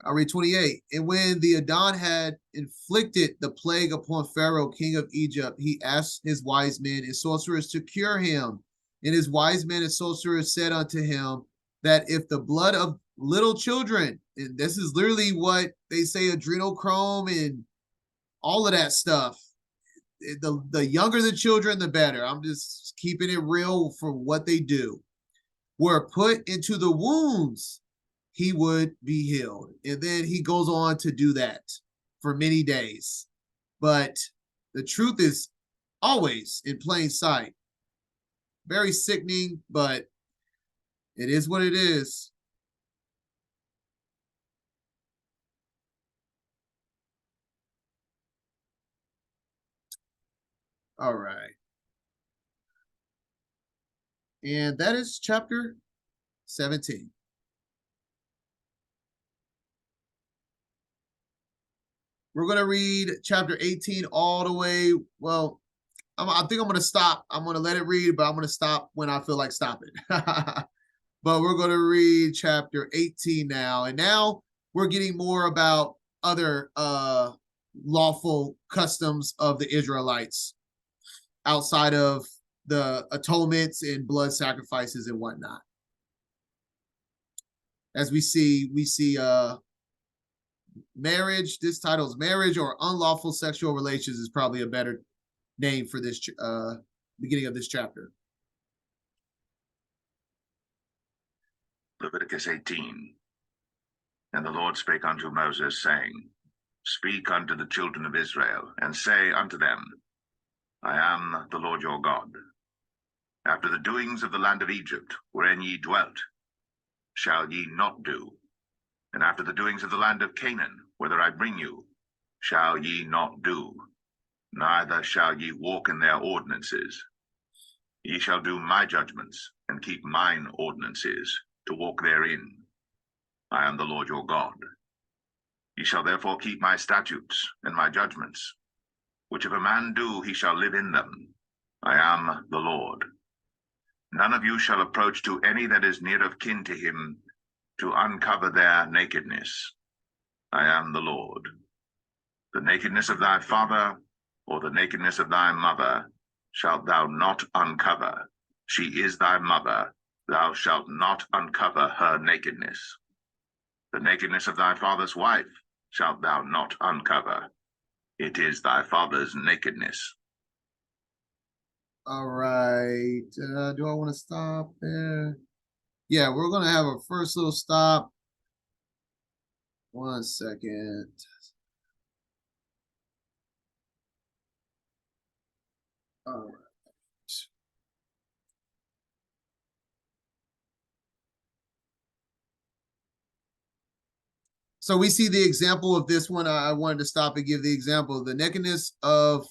I'll read 28. And when the Adon had inflicted the plague upon Pharaoh, king of Egypt, he asked his wise men and sorcerers to cure him. And his wise men and sorcerers said unto him that if the blood of little children, and this is literally what they say, adrenochrome and all of that stuff, the younger the children, the better. I'm just keeping it real for what they do, were put into the wounds, he would be healed. And then he goes on to do that for many days. But the truth is always in plain sight. Very sickening, but it is what it is. All right. And that is chapter 17. We're going to read chapter 18 all the way. Well, I think I'm going to stop. I'm going to let it read, but I'm going to stop when I feel like stopping. But we're going to read chapter 18 now. And now we're getting more about other lawful customs of the Israelites outside of the atonements and blood sacrifices and whatnot. As we see marriage. This title is marriage or unlawful sexual relations is probably a better name for this beginning of this chapter. Leviticus 18. And the Lord spake unto Moses, saying, Speak unto the children of Israel, and say unto them, I am the Lord your God. After the doings of the land of Egypt, wherein ye dwelt, shall ye not do, and after the doings of the land of Canaan, whither I bring you, shall ye not do, neither shall ye walk in their ordinances. Ye shall do my judgments, and keep mine ordinances, to walk therein. I am the Lord your God. Ye shall therefore keep my statutes and my judgments, which if a man do, he shall live in them. I am the Lord. None of you shall approach to any that is near of kin to him, to uncover their nakedness. I am the Lord. The nakedness of thy father, or the nakedness of thy mother, shalt thou not uncover. She is thy mother. Thou shalt not uncover her nakedness. The nakedness of thy father's wife shalt thou not uncover. It is thy father's nakedness. All right. Do I want to stop there? Yeah, we're going to have a first little stop. 1 second. All right. So we see the example of this one. I wanted to stop and give the example. The nakedness of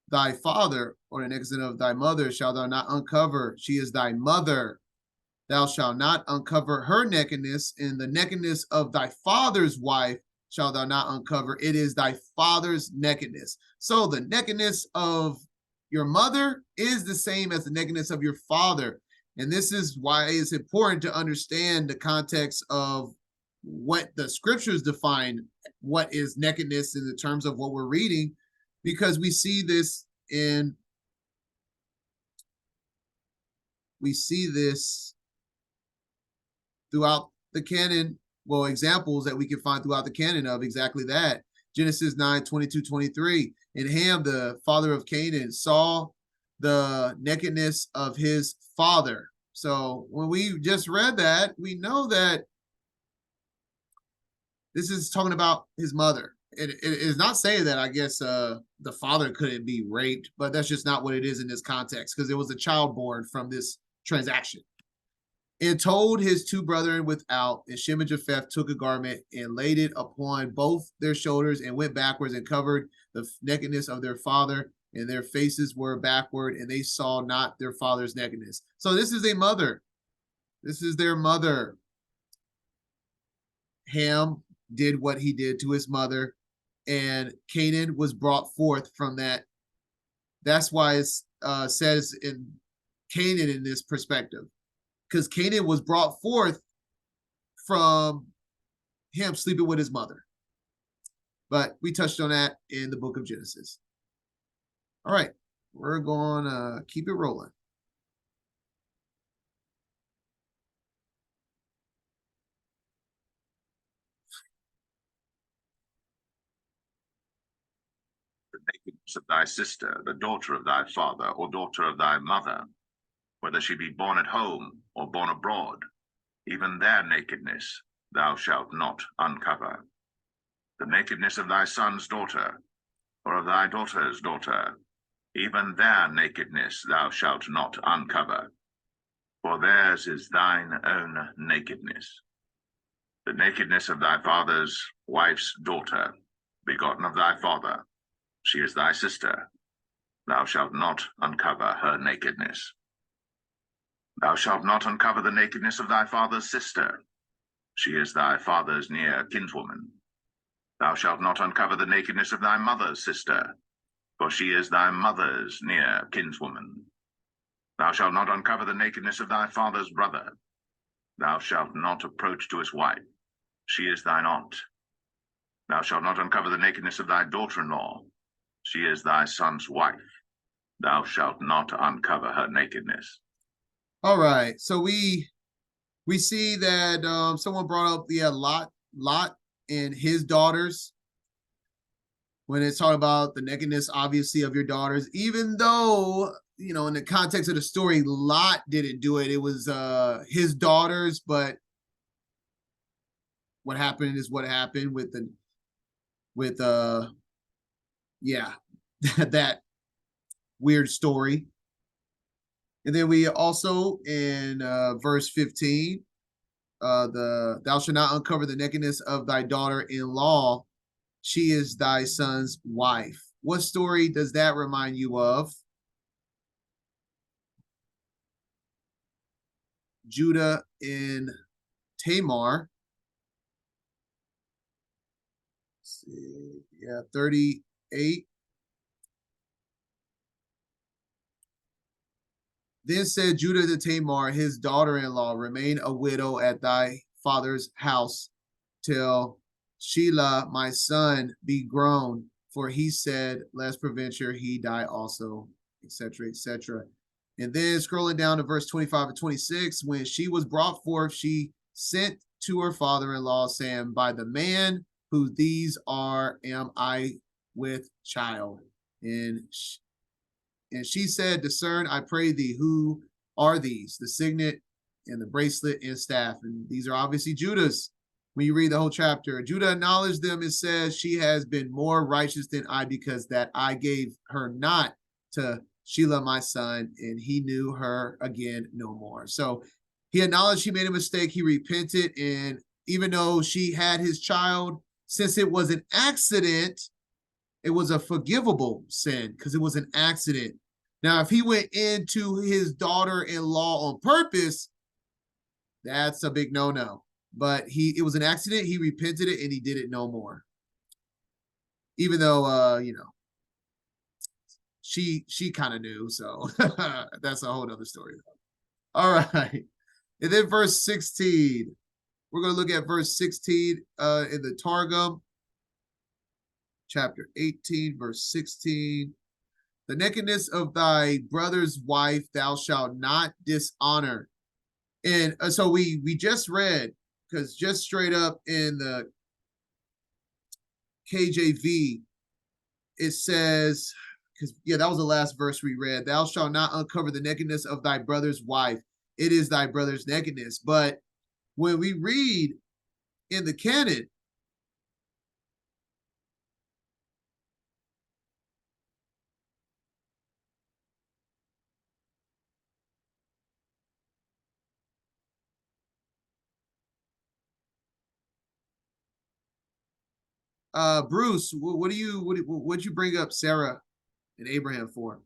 thy father, or the nakedness of thy mother, shalt thou not uncover. She is thy mother. Thou shalt not uncover her nakedness, and the nakedness of thy father's wife shalt thou not uncover. It is thy father's nakedness. So the nakedness of your mother is the same as the nakedness of your father. And this is why it's important to understand the context of what the scriptures define what is nakedness in the terms of what we're reading, because we see this throughout the canon, well, examples that we can find throughout the canon of exactly that. Genesis 9:22-23. And Ham, the father of Canaan, saw the nakedness of his father. So when we just read that, we know that this is talking about his mother. It is not saying that, I guess, the father couldn't be raped, but that's just not what it is in this context, because it was a child born from this transaction. And told his two brethren without, and Shem and Japheth took a garment and laid it upon both their shoulders and went backwards and covered the nakedness of their father, and their faces were backward, and they saw not their father's nakedness. So this is a mother. This is their mother. Ham did what he did to his mother, and Canaan was brought forth from that. That's why it says in Canaan in this perspective, because Canaan was brought forth from him sleeping with his mother. But we touched on that in the book of Genesis. All right, we're going to keep it rolling. The nakedness of thy sister, the daughter of thy father, or daughter of thy mother, whether she be born at home or born abroad, even their nakedness thou shalt not uncover. The nakedness of thy son's daughter, or of thy daughter's daughter, even their nakedness thou shalt not uncover, for theirs is thine own nakedness. The nakedness of thy father's wife's daughter, begotten of thy father, she is thy sister. Thou shalt not uncover her nakedness. Thou shalt not uncover the nakedness of thy father's sister. She is thy father's near kinswoman. Thou shalt not uncover the nakedness of thy mother's sister, for she is thy mother's near kinswoman. Thou shalt not uncover the nakedness of thy father's brother. Thou shalt not approach to his wife. She is thine aunt. Thou shalt not uncover the nakedness of thy daughter-in-law. She is thy son's wife. Thou shalt not uncover her nakedness. All right, so we We see that someone brought up, Lot and his daughters. When it's talking about the nakedness, obviously, of your daughters, even though, in the context of the story, Lot didn't do it. It was his daughters, but what happened is what happened with yeah, that weird story. And then we also in verse 15, thou shalt not uncover the nakedness of thy daughter-in-law. She is thy son's wife. What story does that remind you of? Judah and Tamar. Let's see. Yeah, 38. Then said Judah to Tamar, his daughter-in-law, remain a widow at thy father's house till Shelah, my son, be grown. For he said, lest peradventure he die also, etc., etc. And then scrolling down to verse 25 and 26, when she was brought forth, she sent to her father-in-law, saying, by the man who these are, am I with child. And she said, discern, I pray thee, who are these? The signet and the bracelet and staff. And these are obviously Judah's. When you read the whole chapter, Judah acknowledged them and says, she has been more righteous than I, because that I gave her not to Shelah, my son, and he knew her again no more. So he acknowledged he made a mistake. He repented. And even though she had his child, since it was an accident, it was a forgivable sin because it was an accident. Now, if he went into his daughter-in-law on purpose, that's a big no-no. But it was an accident. He repented it and he did it no more. Even though, she kind of knew. So that's a whole other story. All right. And then verse 16. We're going to look at verse 16 in the Targum. Chapter 18, verse 16. The nakedness of thy brother's wife thou shalt not dishonor. And so we just read, because just straight up in the KJV, it says, because that was the last verse we read, thou shalt not uncover the nakedness of thy brother's wife. It is thy brother's nakedness. But when we read in the canon, Bruce, what'd you bring up Sarah and Abraham for?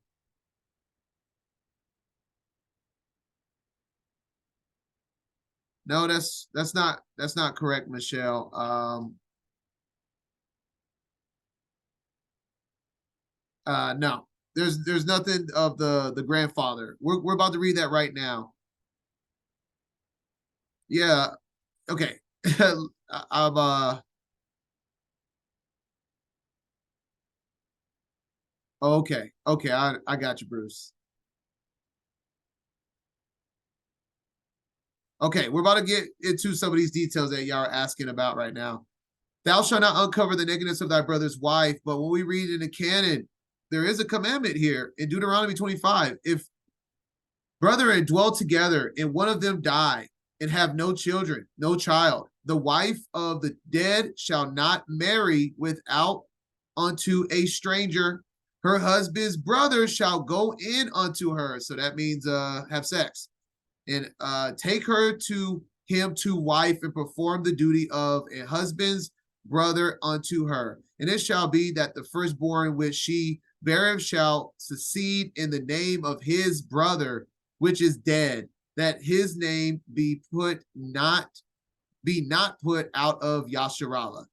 No, that's not correct, Michelle. No, there's nothing of the grandfather. We're about to read that right now. Yeah, okay. I'm okay, I got you, Bruce. Okay, we're about to get into some of these details that y'all are asking about right now. Thou shalt not uncover the nakedness of thy brother's wife, but when we read in the canon, there is a commandment here in Deuteronomy 25. If brethren dwell together and one of them die and have no children, no child, the wife of the dead shall not marry without unto a stranger. Her husband's brother shall go in unto her. So that means have sex. And take her to him to wife and perform the duty of a husband's brother unto her. And it shall be that the firstborn which she beareth shall succeed in the name of his brother, which is dead, that his name be not put out of Yasharallah.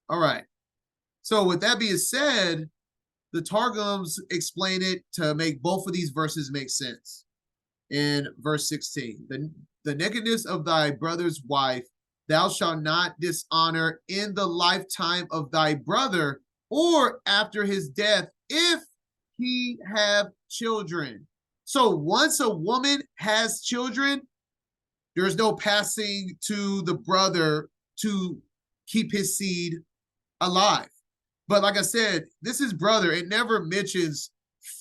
All right. So with that being said, the Targums explain it to make both of these verses make sense. In verse 16, the nakedness of thy brother's wife thou shalt not dishonor in the lifetime of thy brother or after his death, if he have children. So once a woman has children, there's no passing to the brother to keep his seed alive. But like I said, this is brother. It never mentions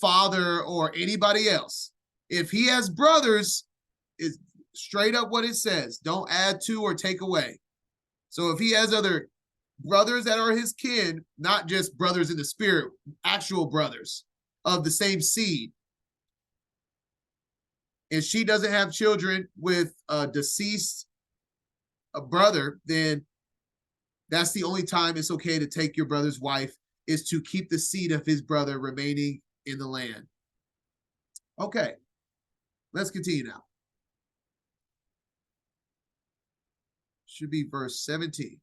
father or anybody else. If he has brothers, it's straight up what it says. Don't add to or take away. So if he has other brothers that are his kin, not just brothers in the spirit, actual brothers of the same seed, and she doesn't have children with a deceased brother, then that's the only time it's okay to take your brother's wife, is to keep the seed of his brother remaining in the land. Okay, let's continue now. Should be verse 17.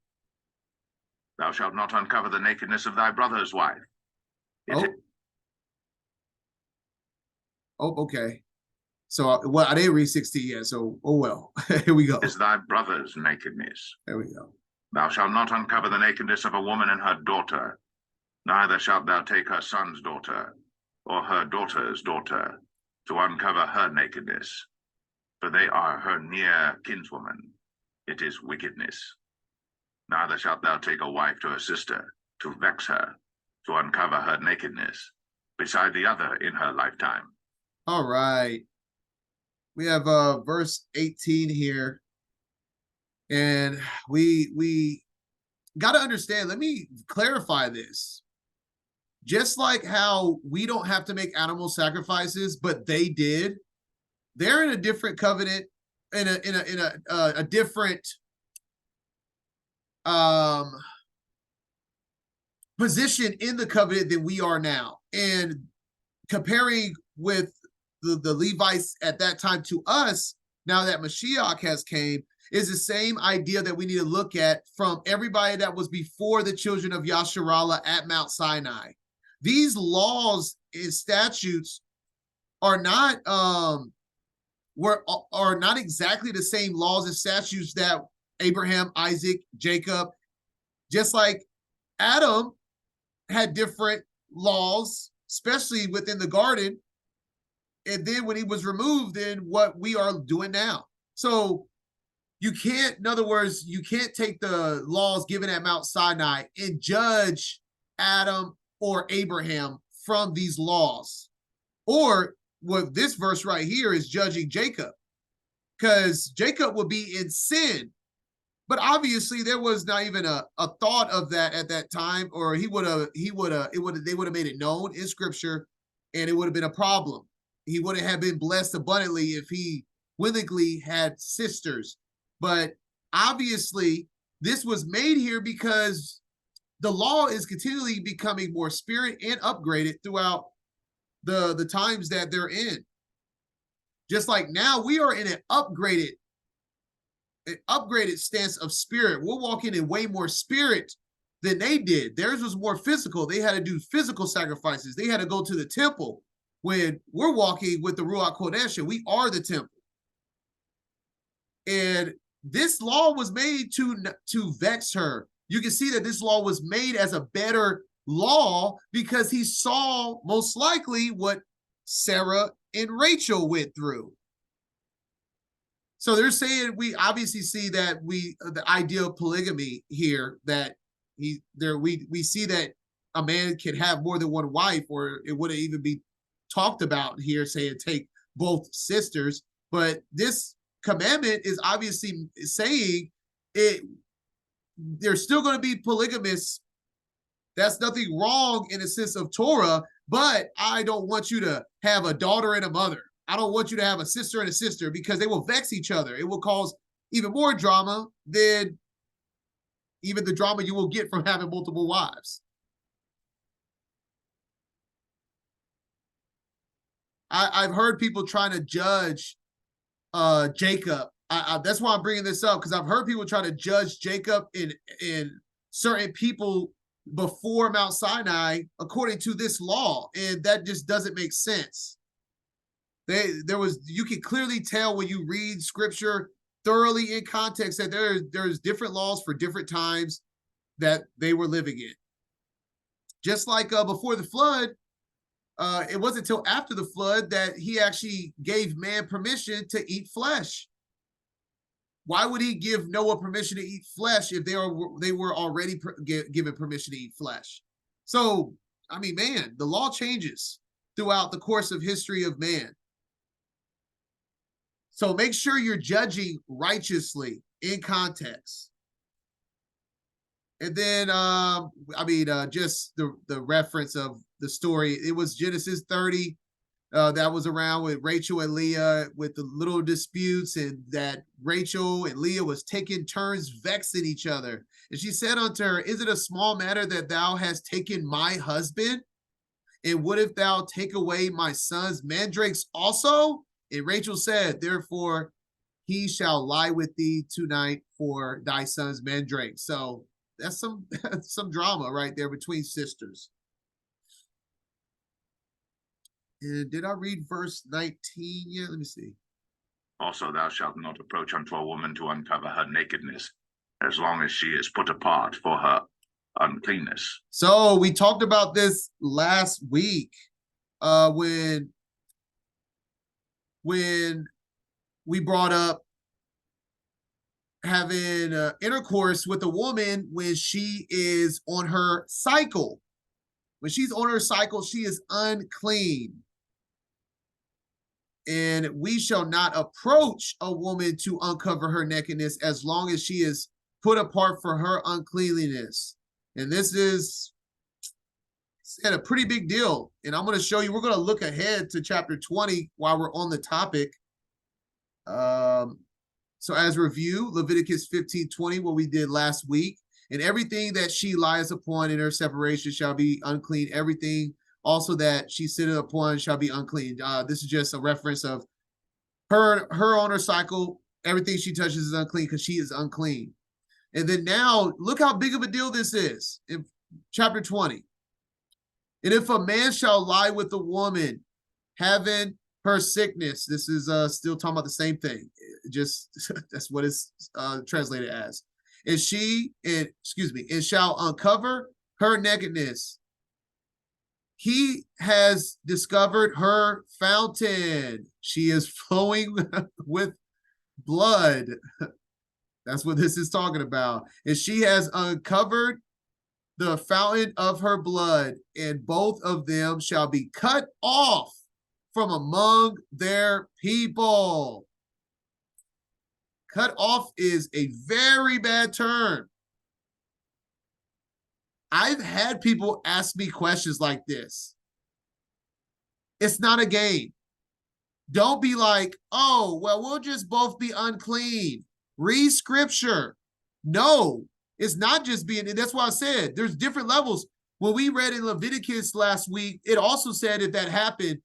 Thou shalt not uncover the nakedness of thy brother's wife. Okay. So, well, I didn't read 16 yet, so, oh well. Here we go. Is thy brother's nakedness. There we go. Thou shalt not uncover the nakedness of a woman and her daughter, neither shalt thou take her son's daughter, or her daughter's daughter, to uncover her nakedness, for they are her near kinswoman. It is wickedness. Neither shalt thou take a wife to a sister, to vex her, to uncover her nakedness, beside the other in her lifetime. All right. We have verse 18 here. And we got to understand, let me clarify this. Just like how we don't have to make animal sacrifices, but they did, they're in a different covenant, in a different position in the covenant than we are now. And comparing with the Levites at that time to us, now that Mashiach has came, is the same idea that we need to look at from everybody that was before the children of Yasharallah at Mount Sinai. These laws and statutes are not are not exactly the same laws and statutes that Abraham, Isaac, Jacob, just like Adam had different laws, especially within the garden. And then when he was removed, then what we are doing now. So you can't, in other words, you can't take the laws given at Mount Sinai and judge Adam or Abraham from these laws. Or what this verse right here is judging Jacob, because Jacob would be in sin. But obviously there was not even a thought of that at that time, or they would have made it known in scripture, and it would have been a problem. He wouldn't have been blessed abundantly if he willingly had sisters. But obviously this was made here because the law is continually becoming more spirit and upgraded throughout the times that they're in. Just like now we are in an upgraded stance of spirit. We're walking in way more spirit than they did. Theirs was more physical. They had to do physical sacrifices. They had to go to the temple. When we're walking with the Ruach Kodesh, we are the temple. And this law was made to vex her. You can see that this law was made as a better law because he saw most likely what Sarah and Rachel went through. So they're saying, we obviously see that the idea of polygamy here, that we see that a man can have more than one wife, or it wouldn't even be talked about here, saying take both sisters. But this commandment is obviously saying there's still going to be polygamists. That's nothing wrong in the sense of Torah, but I don't want you to have a daughter and a mother. I don't want you to have a sister and a sister, because they will vex each other. It will cause even more drama than even the drama you will get from having multiple wives. I've heard people trying to judge Jacob. That's why I'm bringing this up, because I've heard people try to judge Jacob in certain people before Mount Sinai according to this law, and that just doesn't make sense. You can clearly tell when you read scripture thoroughly in context that there's different laws for different times that they were living in. Just like before the flood, it wasn't until after the flood that he actually gave man permission to eat flesh. Why would he give Noah permission to eat flesh if they were already given permission to eat flesh? So, I mean, man, the law changes throughout the course of history of man. So make sure you're judging righteously in context. And then, just the reference of the story. It was Genesis 30 that was around with Rachel and Leah with the little disputes, and that Rachel and Leah was taking turns vexing each other. And she said unto her, is it a small matter that thou hast taken my husband? And what if thou take away my son's mandrakes also? And Rachel said, therefore, he shall lie with thee tonight for thy son's mandrake. So that's some drama right there between sisters. And did I read verse 19 yet? Let me see. Also, thou shalt not approach unto a woman to uncover her nakedness, as long as she is put apart for her uncleanness. So we talked about this last week when we brought up having intercourse with a woman when she is on her cycle. When she's on her cycle, she is unclean. And we shall not approach a woman to uncover her nakedness as long as she is put apart for her uncleanliness. And this is a pretty big deal. And I'm going to show you, we're going to look ahead to chapter 20 while we're on the topic. So as review, Leviticus 15:20, what we did last week. And everything that she lies upon in her separation shall be unclean. Everything also that she sitteth upon shall be unclean. This is just a reference of her on her cycle. Everything she touches is unclean because she is unclean. And then now, look how big of a deal this is in chapter 20. And if a man shall lie with a woman having her sickness, this is still talking about the same thing. Just that's what it's translated as. And and shall uncover her nakedness. He has discovered her fountain. She is flowing with blood. That's what this is talking about. And she has uncovered the fountain of her blood, and both of them shall be cut off from among their people. Cut off is a very bad term. I've had people ask me questions like this. It's not a game. Don't be like, oh, well, we'll just both be unclean. Read scripture. No, it's not just being, that's why I said there's different levels. When we read in Leviticus last week, it also said if that happened,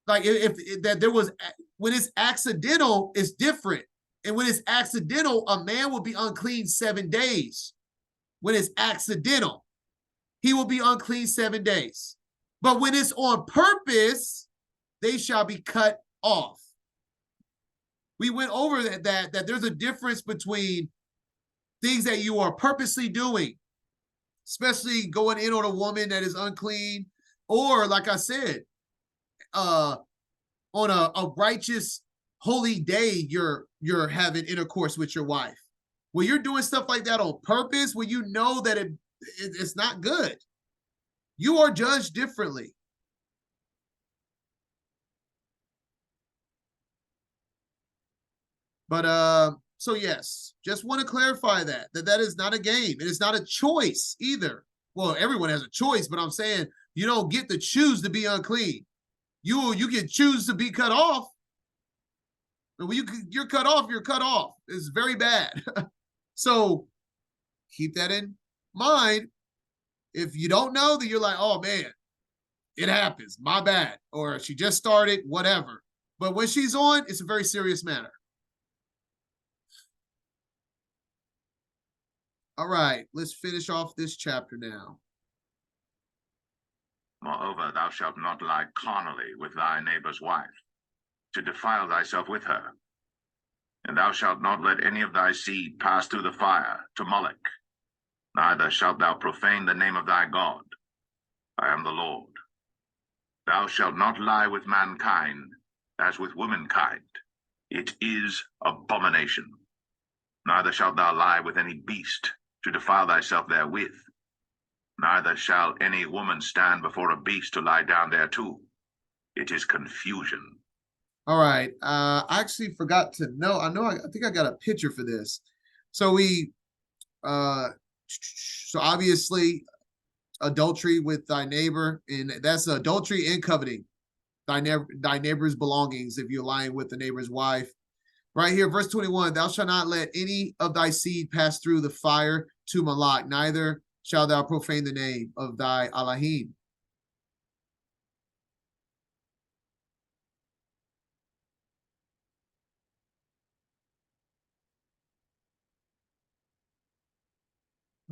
like if that there was, when it's accidental, it's different. And when it's accidental, a man will be unclean 7 days. When it's accidental, he will be unclean 7 days. But when it's on purpose, they shall be cut off. We went over that there's a difference between things that you are purposely doing, especially going in on a woman that is unclean, or like I said, on a righteous, holy day, you're having intercourse with your wife. When you're doing stuff like that on purpose, when you know that it's not good, you are judged differently. But so yes, just want to clarify that is not a game, and it's not a choice either. Well, everyone has a choice, but I'm saying you don't get to choose to be unclean. You can choose to be cut off. But when you're cut off, you're cut off. It's very bad. So keep that in mind. If you don't know, that you're like, oh man, it happens, my bad, or she just started, whatever. But when she's on, it's a very serious matter. All right, let's finish off this chapter now. Moreover, thou shalt not lie carnally with thy neighbor's wife, to defile thyself with her. And thou shalt not let any of thy seed pass through the fire to Moloch, neither shalt thou profane the name of thy God. I am the Lord. Thou shalt not lie with mankind as with womankind. It is abomination. Neither shalt thou lie with any beast to defile thyself therewith. Neither shall any woman stand before a beast to lie down thereto. It is confusion. All right. I actually forgot to know. I think I got a picture for this. So so obviously adultery with thy neighbor, and that's adultery and coveting thy neighbor's belongings if you're lying with the neighbor's wife. Right here, verse 21, thou shalt not let any of thy seed pass through the fire to Malak, neither shalt thou profane the name of thy Elohim.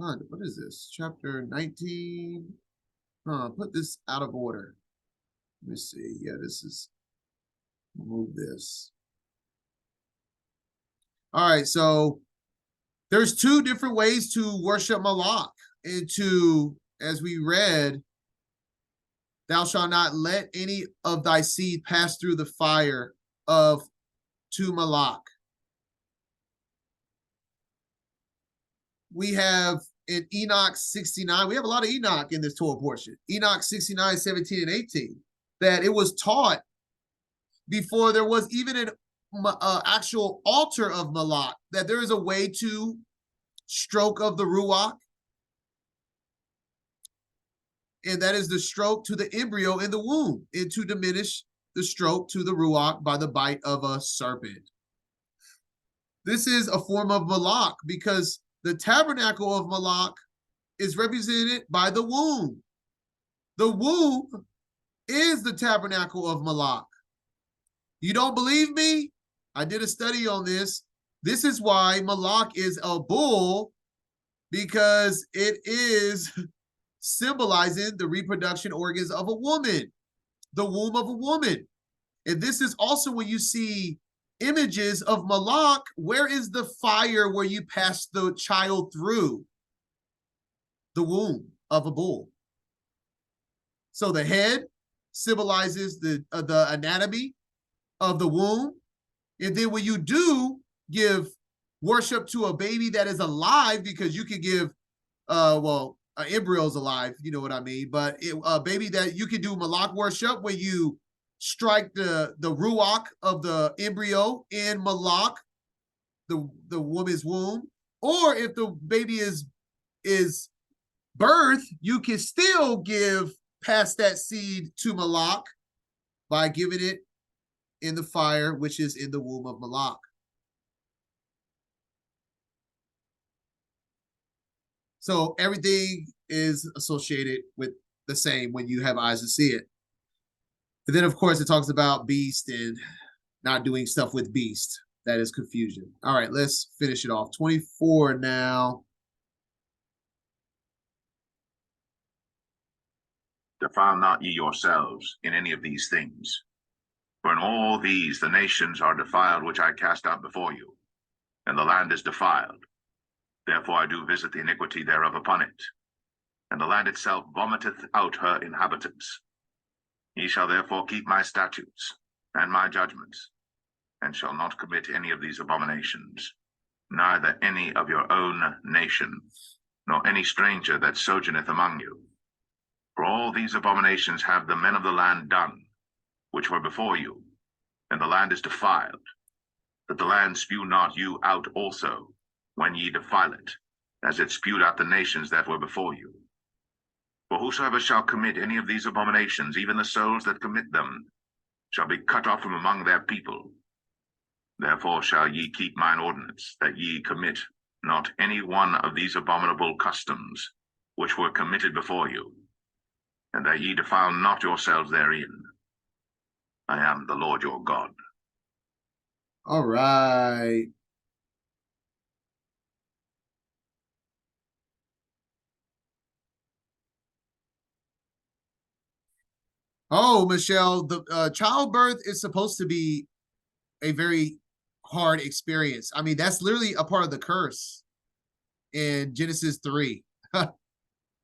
What is this? Chapter 19. Put this out of order. Let me see. Yeah, this is, move this. All right, so there's two different ways to worship Malak. And to, as we read, thou shalt not let any of thy seed pass through the fire of to Malak. We have in Enoch 69, we have a lot of Enoch in this Torah portion. Enoch 69, 17, and 18, that it was taught before there was even an actual altar of Malak, that there is a way to stroke of the Ruach, and that is the stroke to the embryo in the womb, and to diminish the stroke to the Ruach by the bite of a serpent. This is a form of Malak because the tabernacle of Malak is represented by the womb. The womb is the tabernacle of Malak. You don't believe me? I did a study on this. This is why Malak is a bull, because it is symbolizing the reproduction organs of a woman, the womb of a woman. And this is also when you see images of Malak, where is the fire where you pass the child through? The womb of a bull. So the head symbolizes the anatomy of the womb. And then when you do give worship to a baby that is alive, because you can give, an embryo is alive, you know what I mean? But a baby that you can do Malak worship when you strike the ruach of the embryo in Malak, the woman's womb, or if the baby is birth, you can still pass that seed to Malak by giving it in the fire, which is in the womb of Malak. So everything is associated with the same when you have eyes to see it. And then, of course, it talks about beast and not doing stuff with beast. That is confusion. All right, let's finish it off. 24 now. Defile not ye yourselves in any of these things. For in all these the nations are defiled, which I cast out before you, and the land is defiled. Therefore I do visit the iniquity thereof upon it, and the land itself vomiteth out her inhabitants. Ye shall therefore keep my statutes and my judgments, and shall not commit any of these abominations, neither any of your own nation, nor any stranger that sojourneth among you. For all these abominations have the men of the land done, which were before you, and the land is defiled, that the land spew not you out also, when ye defile it, as it spewed out the nations that were before you. For whosoever shall commit any of these abominations, even the souls that commit them, shall be cut off from among their people. Therefore shall ye keep mine ordinance, that ye commit not any one of these abominable customs, which were committed before you, and that ye defile not yourselves therein. I am the Lord your God. All right. Oh, Michelle, the childbirth is supposed to be a very hard experience. I mean, that's literally a part of the curse in Genesis 3.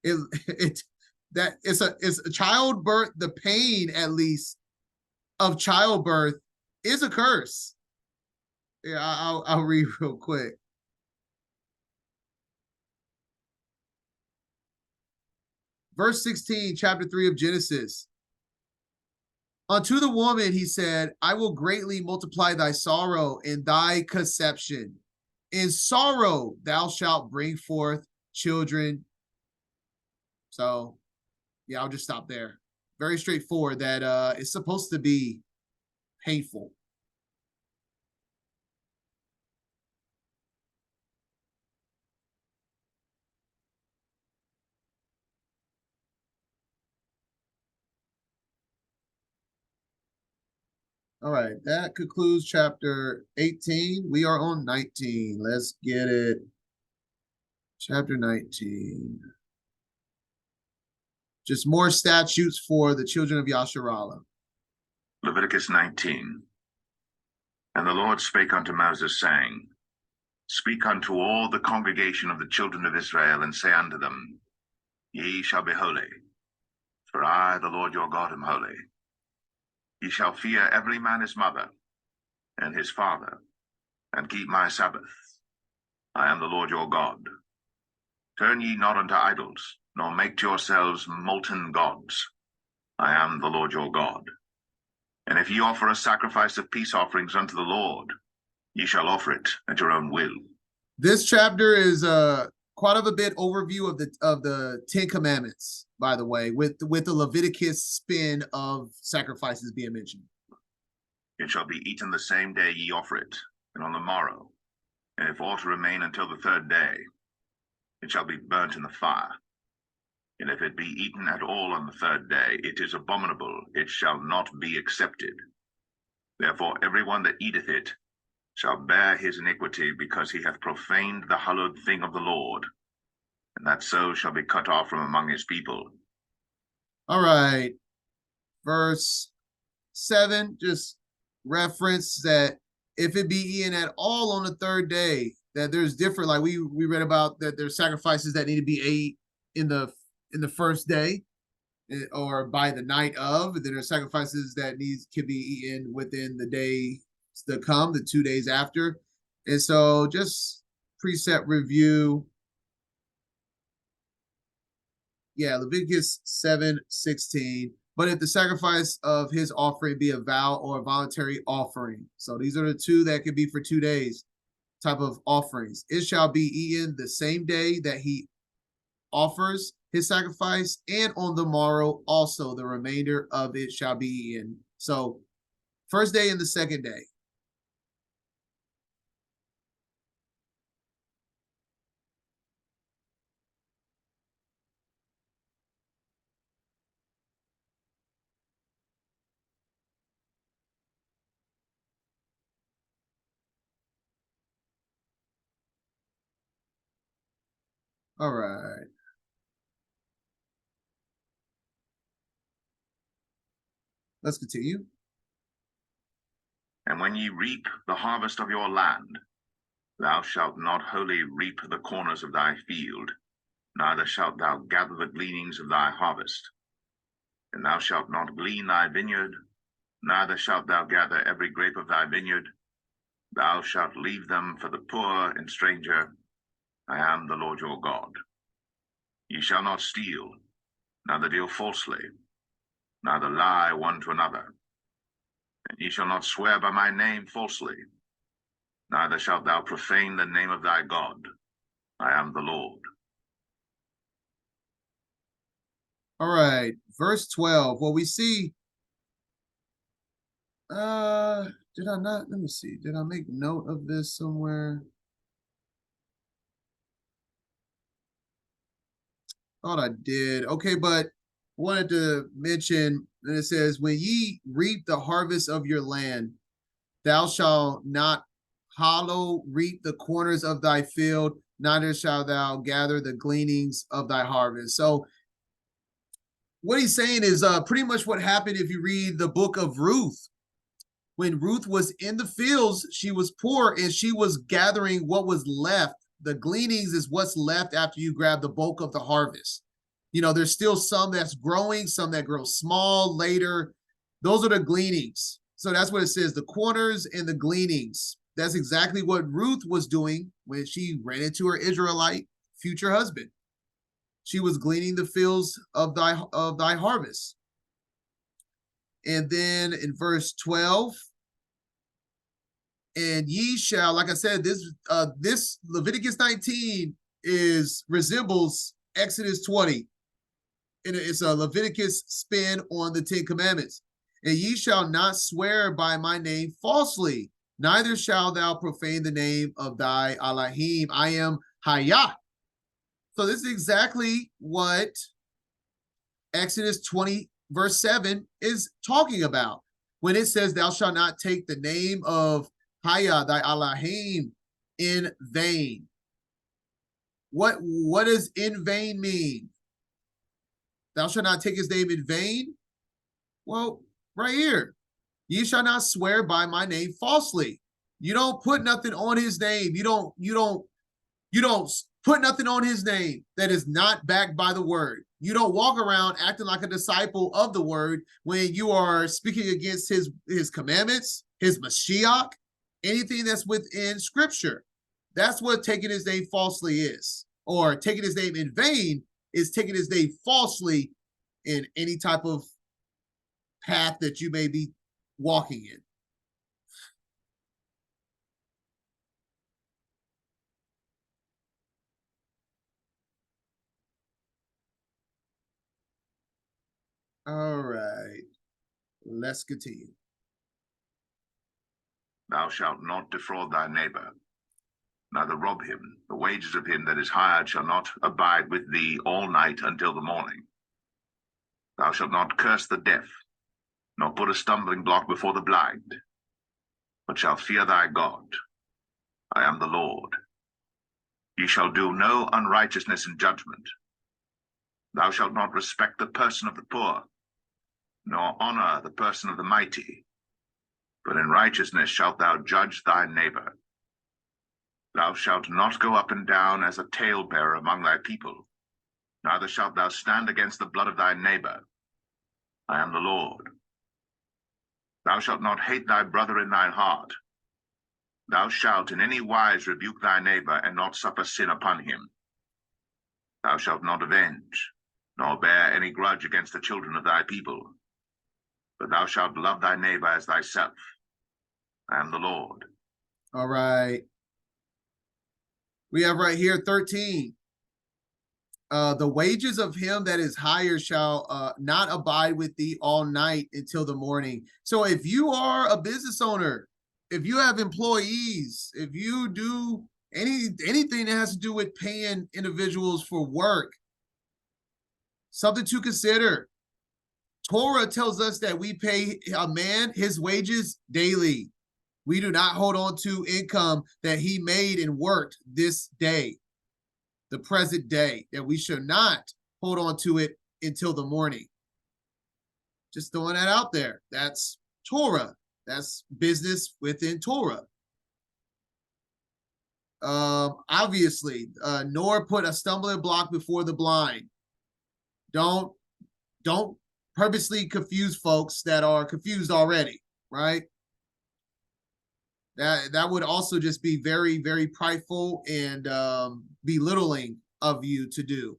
it that it's a childbirth, the pain at least of childbirth is a curse. Yeah, I'll read real quick. Verse 16, chapter 3 of Genesis. Unto the woman he said, I will greatly multiply thy sorrow and thy conception. In sorrow thou shalt bring forth children. So, yeah, I'll just stop there. Very straightforward that it's supposed to be painful. All right, that concludes chapter 18. We are on 19. Let's get it. Chapter 19. Just more statutes for the children of Yasharallah. Leviticus 19. And the Lord spake unto Moses, saying, Speak unto all the congregation of the children of Israel, and say unto them, Ye shall be holy, for I, the Lord your God, am holy. Ye shall fear every man his mother and his father, and keep my Sabbath. I am the Lord your God. Turn ye not unto idols, nor make to yourselves molten gods. I am the Lord your God. And if ye offer a sacrifice of peace offerings unto the Lord, ye shall offer it at your own will. This chapter is quite of a bit overview of the Ten Commandments, by the way, with the Leviticus spin of sacrifices being mentioned. It shall be eaten the same day ye offer it, and on the morrow. And if aught remain until the third day, it shall be burnt in the fire. And if it be eaten at all on the third day, it is abominable, it shall not be accepted. Therefore everyone that eateth it shall bear his iniquity, because he hath profaned the hallowed thing of the Lord, and that so shall be cut off from among his people. All right. Verse 7, just reference that if it be eaten at all on the third day, that there's different, like we read about that there's sacrifices that need to be ate in the first day or by the night of, and then there's sacrifices that can be eaten within the day to come, the 2 days after. And so just precept review. Yeah, Leviticus 7:16. But if the sacrifice of his offering be a vow or a voluntary offering. So these are the two that can be for 2 days type of offerings. It shall be eaten the same day that he offers his sacrifice, and on the morrow also the remainder of it shall be eaten. So first day and the second day. All right. Let's continue. And when ye reap the harvest of your land, thou shalt not wholly reap the corners of thy field, neither shalt thou gather the gleanings of thy harvest. And thou shalt not glean thy vineyard, neither shalt thou gather every grape of thy vineyard. Thou shalt leave them for the poor and stranger. I am the Lord your God. Ye shall not steal, neither deal falsely, neither lie one to another. And ye shall not swear by my name falsely, neither shalt thou profane the name of thy God. I am the Lord. All right, verse 12. Well, we see, did I not? Let me see. Did I make note of this somewhere? Thought I did. Okay, but wanted to mention, and it says, when ye reap the harvest of your land, thou shalt not hollow reap the corners of thy field, neither shalt thou gather the gleanings of thy harvest. So what he's saying is pretty much what happened if you read the book of Ruth. When Ruth was in the fields, she was poor and she was gathering what was left. The gleanings is what's left after you grab the bulk of the harvest. You know, there's still some that's growing, some that grow small later. Those are the gleanings. So that's what it says, the corners and the gleanings. That's exactly what Ruth was doing when she ran into her Israelite future husband. She was gleaning the fields of thy harvest. And then in verse 12, and ye shall, like I said, this Leviticus 19 resembles Exodus 20. And it's a Leviticus spin on the 10 Commandments. And ye shall not swear by my name falsely, neither shalt thou profane the name of thy Elohim. I am Hayah. So this is exactly what Exodus 20, verse 7 is talking about. When it says, thou shalt not take the name of Hayah, thy Elohim, in vain. What does in vain mean? Thou shalt not take his name in vain? Well, right here. Ye shall not swear by my name falsely. You don't put nothing on his name. You don't put nothing on his name that is not backed by the word. You don't walk around acting like a disciple of the word when you are speaking against his commandments, his Mashiach, anything that's within scripture. That's what taking his name falsely is. Or taking his name in vain is taking his name falsely in any type of path that you may be walking in. All right, let's continue. Thou shalt not defraud thy neighbor, neither rob him. The wages of him that is hired shall not abide with thee all night until the morning. Thou shalt not curse the deaf, nor put a stumbling block before the blind, but shalt fear thy God. I am the Lord. Ye shall do no unrighteousness in judgment. Thou shalt not respect the person of the poor, nor honor the person of the mighty, but in righteousness shalt thou judge thy neighbor. Thou shalt not go up and down as a talebearer among thy people, neither shalt thou stand against the blood of thy neighbor. I am the Lord. Thou shalt not hate thy brother in thine heart. Thou shalt in any wise rebuke thy neighbor, and not suffer sin upon him. Thou shalt not avenge, nor bear any grudge against the children of thy people, but thou shalt love thy neighbor as thyself. I am the Lord. All right. We have right here 13. The wages of him that is hired shall not abide with thee all night until the morning. So if you are a business owner, if you have employees, if you do anything that has to do with paying individuals for work, something to consider. Torah tells us that we pay a man his wages daily. We do not hold on to income that he made and worked this day, the present day, that we should not hold on to it until the morning. Just throwing that out there. That's Torah. That's business within Torah. Obviously, nor put a stumbling block before the blind. Don't purposely confuse folks that are confused already, right? That would also just be very, very prideful and belittling of you to do.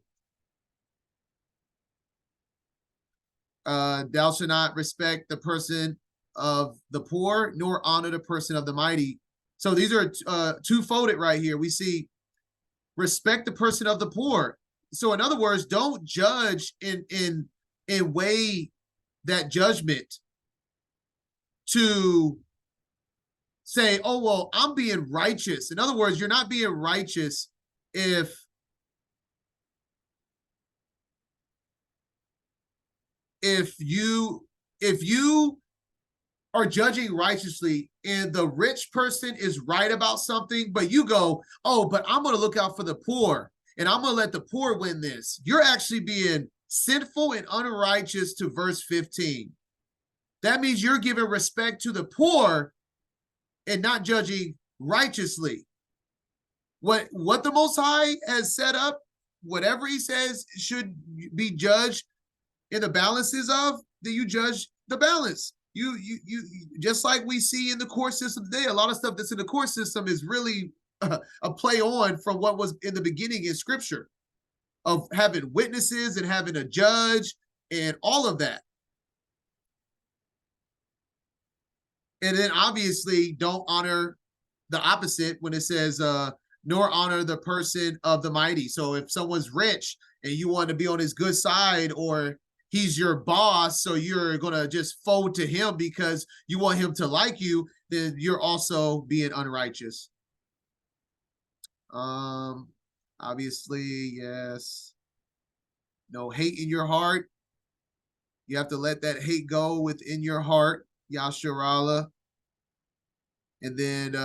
Thou shalt not respect the person of the poor, nor honor the person of the mighty. So these are two-folded right here. We see respect the person of the poor. So in other words, don't judge in weigh that judgment to say, oh, well, I'm being righteous. In other words, you're not being righteous if you are judging righteously and the rich person is right about something, but you go, oh, but I'm going to look out for the poor and I'm going to let the poor win this. You're actually being sinful and unrighteous to verse 15. That means you're giving respect to the poor and not judging righteously. What the Most High has set up, whatever he says should be judged in the balances of, then you judge the balance. You just like we see in the court system today, a lot of stuff that's in the court system is really a play on from what was in the beginning in scripture of having witnesses and having a judge and all of that. And then obviously don't honor the opposite when it says, nor honor the person of the mighty. So if someone's rich and you want to be on his good side, or he's your boss, so you're going to just fold to him because you want him to like you, then you're also being unrighteous. Obviously, yes. No hate in your heart. You have to let that hate go within your heart, Yasharala. And then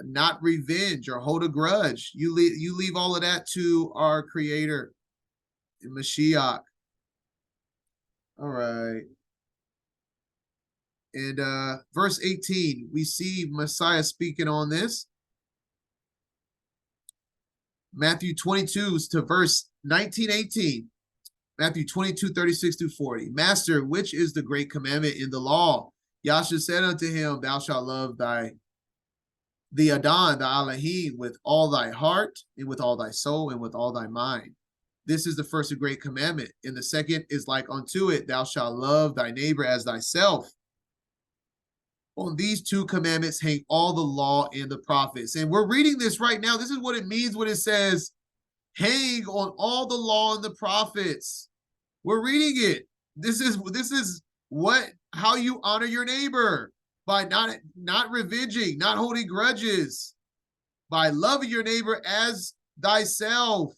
not revenge or hold a grudge. You leave all of that to our Creator in Mashiach. All right. And verse 18, we see Messiah speaking on this. Matthew 22 to verse 19-18. Matthew 22, 36 through 40. Master, which is the great commandment in the law? Yasha said unto him, thou shalt love the Adon, the Elohim, with all thy heart, and with all thy soul, and with all thy mind. This is the first and great commandment. And the second is like unto it, thou shalt love thy neighbor as thyself. On these two commandments hang all the law and the prophets. And we're reading this right now. This is what it means when it says, hang on all the law and the prophets. We're reading it. This is how you honor your neighbor, by not revenging, not holding grudges, by loving your neighbor as thyself,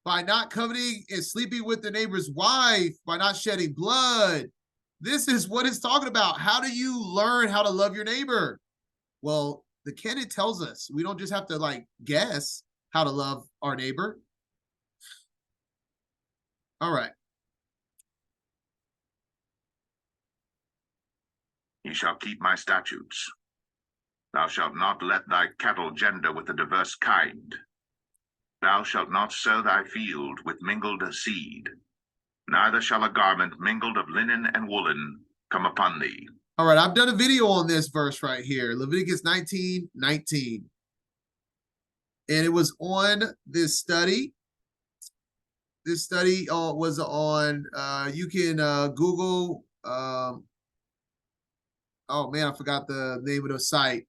by not coveting and sleeping with the neighbor's wife, by not shedding blood. This is what it's talking about. How do you learn how to love your neighbor? Well, the canon tells us we don't just have to guess how to love our neighbor. All right. Ye shall keep my statutes. Thou shalt not let thy cattle gender with a diverse kind. Thou shalt not sow thy field with mingled seed. Neither shall a garment mingled of linen and woolen come upon thee. All right, I've done a video on this verse right here, Leviticus 19:19. And it was on this study. This study was on, you can Google, oh man, I forgot the name of the site.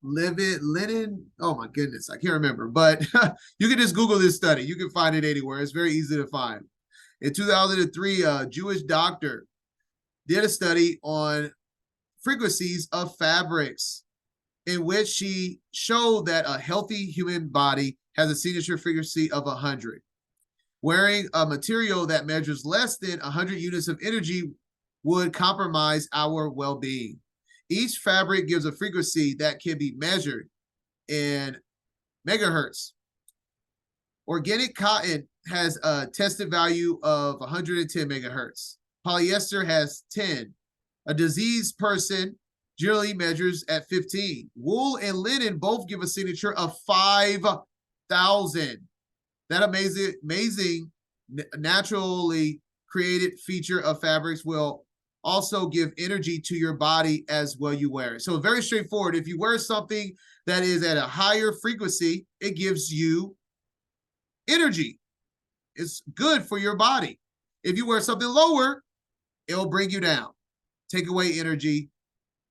Linen, oh my goodness, I can't remember. But you can just Google this study. You can find it anywhere. It's very easy to find. In 2003, a Jewish doctor did a study on frequencies of fabrics, in which she showed that a healthy human body has a signature frequency of 100. Wearing a material that measures less than 100 units of energy would compromise our well-being. Each fabric gives a frequency that can be measured in megahertz. Organic cotton has a tested value of 110 megahertz. Polyester has 10. A diseased person generally measures at 15. Wool and linen both give a signature of 5,000. That amazing naturally created feature of fabrics will also give energy to your body as well you wear it. So very straightforward. If you wear something that is at a higher frequency, it gives you energy. It's good for your body. If you wear something lower, it'll bring you down, take away energy,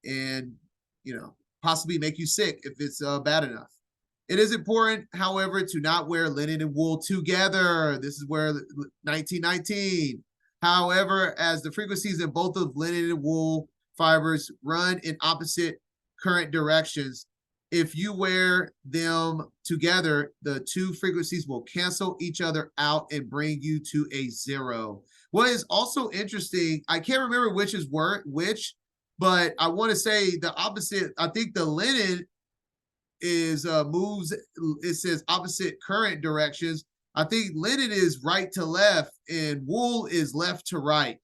and possibly make you sick if it's bad enough. It is important, however, to not wear linen and wool together. This is where 1919. However, as the frequencies in both of linen and wool fibers run in opposite current directions, if you wear them together, the two frequencies will cancel each other out and bring you to a zero. What is also interesting, I can't remember which is which, but I want to say the opposite. I think the linen is moves, it says opposite current directions. I think linen is right to left and wool is left to right.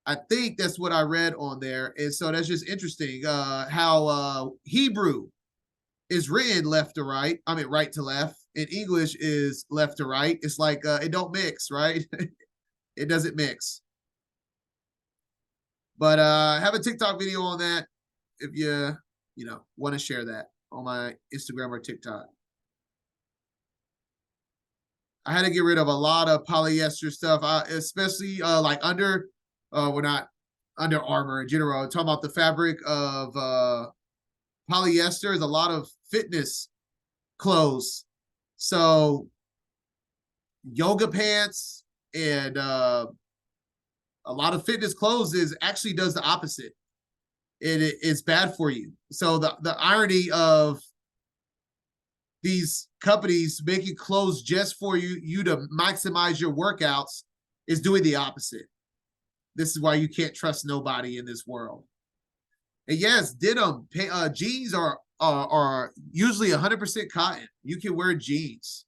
I think that's what I read on there. And so that's just interesting how Hebrew is written left to right. I mean, right to left. in English is left to right. It's like it don't mix, right? It doesn't mix. But I have a TikTok video on that if you want to share that on my Instagram or TikTok. I had to get rid of a lot of polyester stuff, especially like we're not Under Armour in general. I'm talking about the fabric of polyester is a lot of fitness clothes. So yoga pants and a lot of fitness clothes actually does the opposite. It's bad for you. So the irony of these companies making clothes just for you to maximize your workouts is doing the opposite. This is why you can't trust nobody in this world. And yes, denim jeans are usually 100% cotton. You can wear jeans.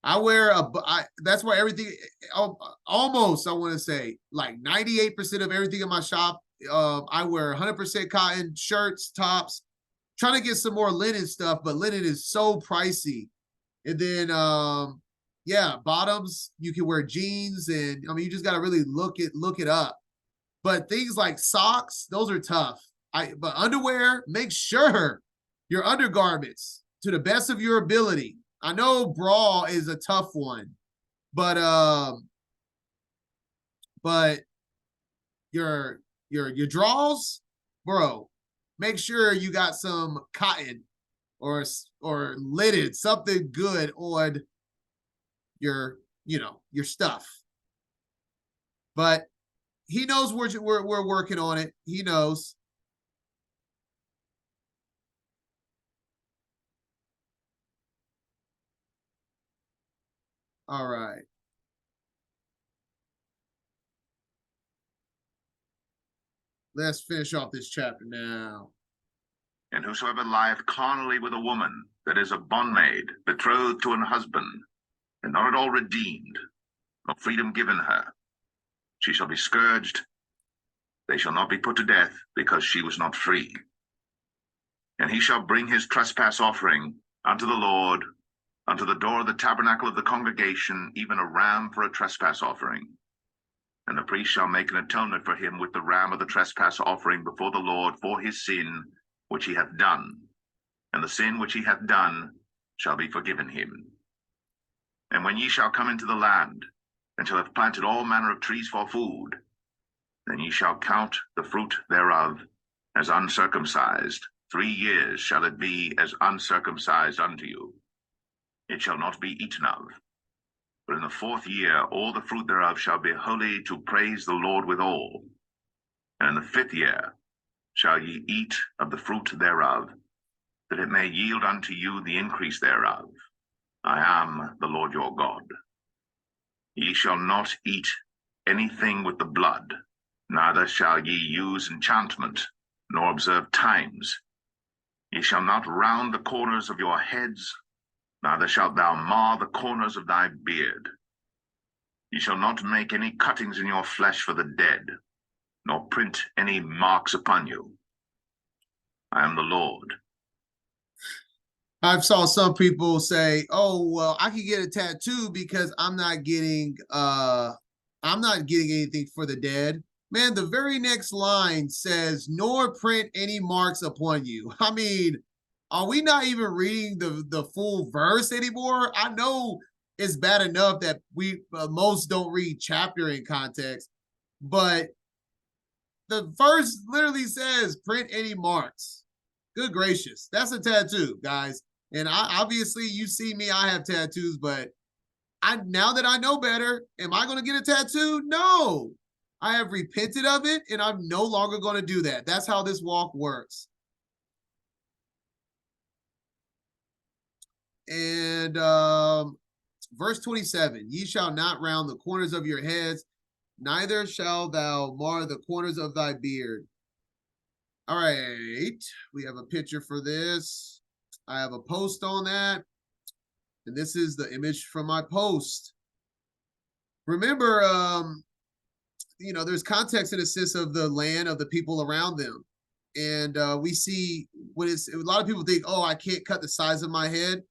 That's why everything, almost, I want to say, like 98% of everything in my shop, I wear 100% cotton shirts, tops, trying to get some more linen stuff, but linen is so pricey. And then, yeah, bottoms, you can wear jeans, and I mean, you just got to really look it up. But things like socks, those are tough. But underwear, make sure your undergarments to the best of your ability. I know bra is a tough one, but your draws, bro, make sure you got some cotton or linen, something good on your stuff. But he knows we're working on it. He knows. All right. Let's finish off this chapter now. And whosoever lieth carnally with a woman that is a bondmaid, betrothed to an husband, and not at all redeemed, nor freedom given her, she shall be scourged. They shall not be put to death, because she was not free. And he shall bring his trespass offering unto the Lord, unto the door of the tabernacle of the congregation, even a ram for a trespass offering. And the priest shall make an atonement for him with the ram of the trespass offering before the Lord for his sin which he hath done. And the sin which he hath done shall be forgiven him. And when ye shall come into the land, and shall have planted all manner of trees for food, then ye shall count the fruit thereof as uncircumcised. 3 years shall it be as uncircumcised unto you. It shall not be eaten of. But in the 4th year all the fruit thereof shall be holy to praise the Lord withal. And in the 5th year shall ye eat of the fruit thereof, that it may yield unto you the increase thereof. I am the Lord your God. Ye shall not eat anything with the blood, neither shall ye use enchantment, nor observe times. Ye shall not round the corners of your heads, neither shalt thou mar the corners of thy beard. Ye shall not make any cuttings in your flesh for the dead, nor print any marks upon you. I am the Lord. I've saw some people say, "Oh, well, I can get a tattoo because I'm not getting anything for the dead." Man, the very next line says, "Nor print any marks upon you." I mean, are we not even reading the full verse anymore? I know it's bad enough that we most don't read chapter in context, but the verse literally says, "Print any marks." Good gracious, that's a tattoo, guys. And obviously, you see me, I have tattoos, but now that I know better, am I going to get a tattoo? No. I have repented of it, and I'm no longer going to do that. That's how this walk works. And verse 27, ye shall not round the corners of your heads, neither shall thou mar the corners of thy beard. All right, we have a picture for this. I have a post on that, and this is the image from my post. Remember, there's context in a sense of the land of the people around them. And we see when it's, a lot of people think, oh, I can't cut the size of my head,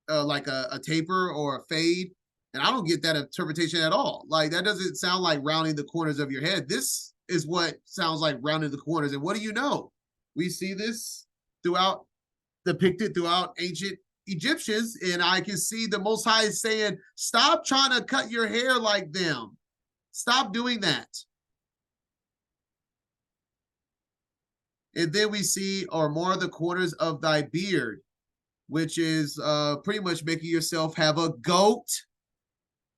like a taper or a fade. And I don't get that interpretation at all. Like, that doesn't sound like rounding the corners of your head. This is what sounds like rounding the corners. And what do you know? We see this throughout, depicted throughout ancient Egyptians. And I can see the Most High saying, stop trying to cut your hair like them. Stop doing that. And then we see, or more the corners of thy beard, which is pretty much making yourself have a goat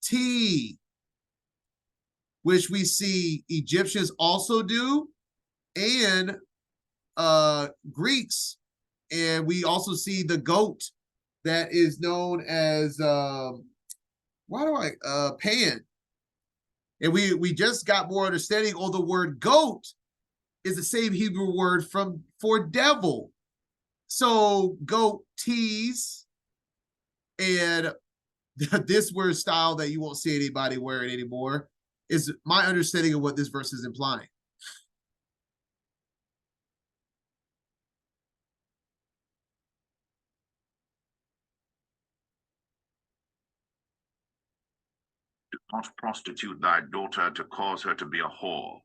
T, which we see Egyptians also do, and Greeks. And we also see the goat that is known as Pan. And we just got more understanding on the word goat is the same Hebrew word for devil. So goat tees, and this word style that you won't see anybody wearing anymore is my understanding of what this verse is implying. Do not prostitute thy daughter to cause her to be a whore,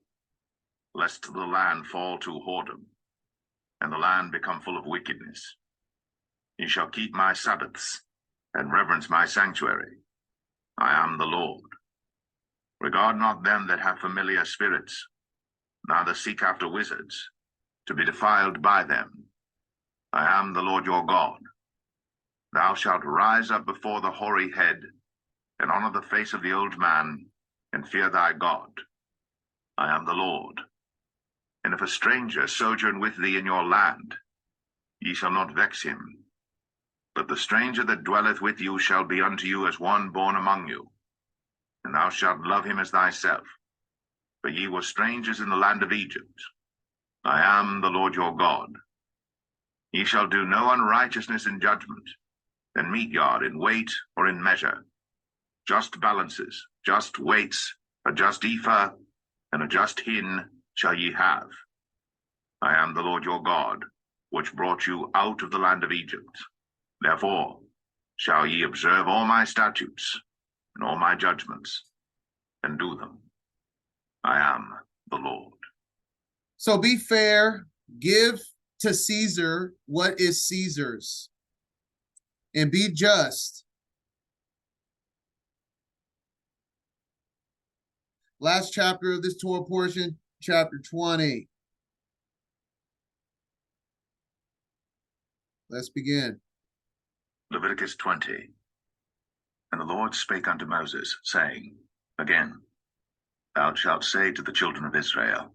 lest the land fall to whoredom, and the land become full of wickedness. Ye shall keep my Sabbaths, and reverence my sanctuary. I am the Lord. Regard not them that have familiar spirits, neither seek after wizards, to be defiled by them. I am the Lord your God. Thou shalt rise up before the hoary head, and honor the face of the old man, and fear thy God. I am the Lord. And if a stranger sojourn with thee in your land, ye shall not vex him. But the stranger that dwelleth with you shall be unto you as one born among you, and thou shalt love him as thyself. For ye were strangers in the land of Egypt. I am the Lord your God. Ye shall do no unrighteousness in judgment, and meet yard in weight or in measure. Just balances, just weights, a just ephah, and a just hin shall ye have. I am the Lord your God, which brought you out of the land of Egypt. Therefore shall ye observe all my statutes and all my judgments, and do them. I am the Lord. So be fair, give to Caesar what is Caesar's, and be just. Last chapter of this Torah portion, chapter 20. Let's begin. Leviticus 20. And the Lord spake unto Moses, saying, Again, thou shalt say to the children of Israel,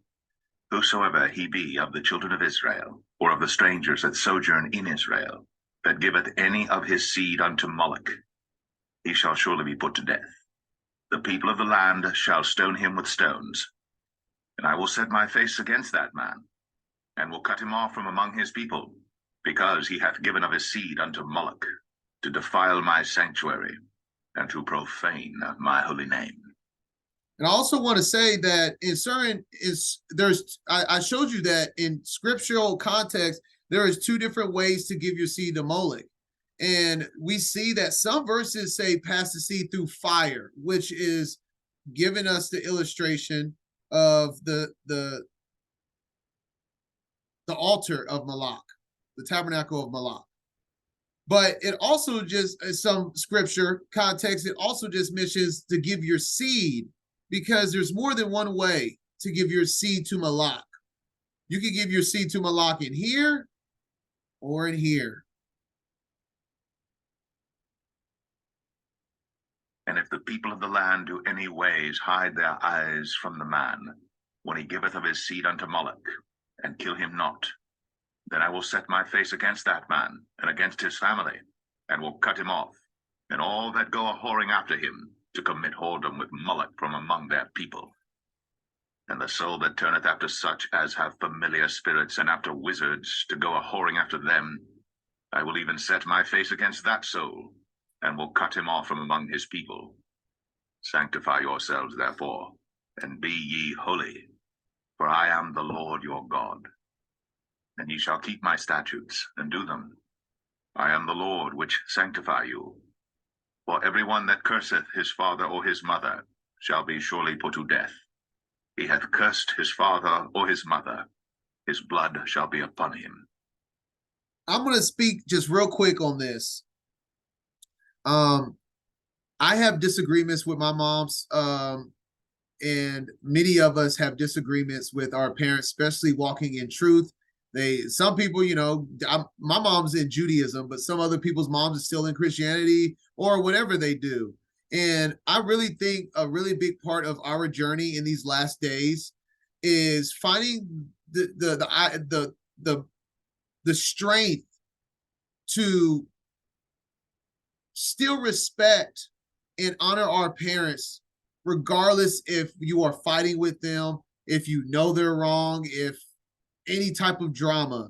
Whosoever he be of the children of Israel, or of the strangers that sojourn in Israel, that giveth any of his seed unto Moloch, he shall surely be put to death. The people of the land shall stone him with stones. And I will set my face against that man, and will cut him off from among his people, because he hath given of his seed unto Moloch, to defile my sanctuary, and to profane my holy name. And I also want to say that I showed you that in scriptural context, there is two different ways to give your seed to Moloch. And we see that some verses say pass the seed through fire, which is giving us the illustration of the altar of Moloch, the tabernacle of Moloch. But it also just, some scripture context, it also just mentions to give your seed, because there's more than one way to give your seed to Moloch. You can give your seed to Moloch in here or in here. And if the people of the land do any ways hide their eyes from the man, when he giveth of his seed unto Moloch, and kill him not, then I will set my face against that man, and against his family, and will cut him off, and all that go a whoring after him, to commit whoredom with Moloch from among their people. And the soul that turneth after such as have familiar spirits, and after wizards, to go a whoring after them, I will even set my face against that soul, and will cut him off from among his people. Sanctify yourselves, therefore, and be ye holy, for I am the Lord your God. and ye shall keep my statutes, and do them. I am the Lord which sanctify you. For every one that curseth his father or his mother shall be surely put to death. He hath cursed his father or his mother, his blood shall be upon him. I'm going to speak just real quick on this. I have disagreements with my mom's, and many of us have disagreements with our parents, especially walking in truth. Some people, my mom's in Judaism, but some other people's moms are still in Christianity or whatever they do. And I really think a really big part of our journey in these last days is finding the strength to still respect and honor our parents, regardless if you are fighting with them, if you know they're wrong, if any type of drama.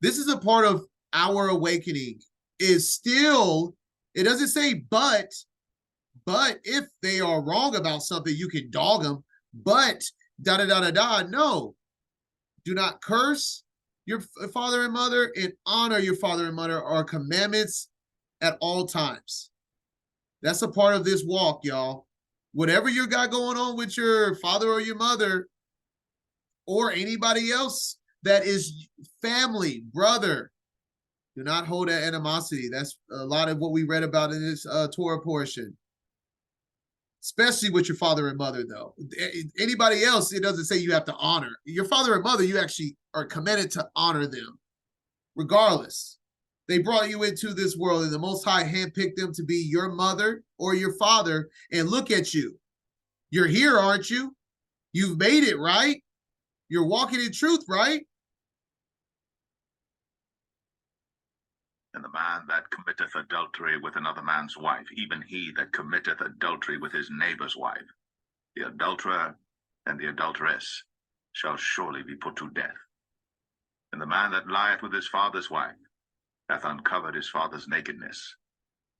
This is a part of our awakening. Is still, it doesn't say but if they are wrong about something, you can dog them, but da da da da da. No, do not curse your father and mother, and honor your father and mother are commandments at all times. That's a part of this walk, y'all. Whatever you got going on with your father or your mother or anybody else that is family, brother, do not hold that animosity. That's a lot of what we read about in this Torah portion. Especially with your father and mother, though. Anybody else, it doesn't say you have to honor. Your father and mother, you actually are committed to honor them, regardless. They brought you into this world, and the Most High handpicked them to be your mother or your father. And look at you. You're here, aren't you? You've made it, right? You're walking in truth, right? And the man that committeth adultery with another man's wife, even he that committeth adultery with his neighbor's wife, the adulterer and the adulteress shall surely be put to death. And the man that lieth with his father's wife hath uncovered his father's nakedness.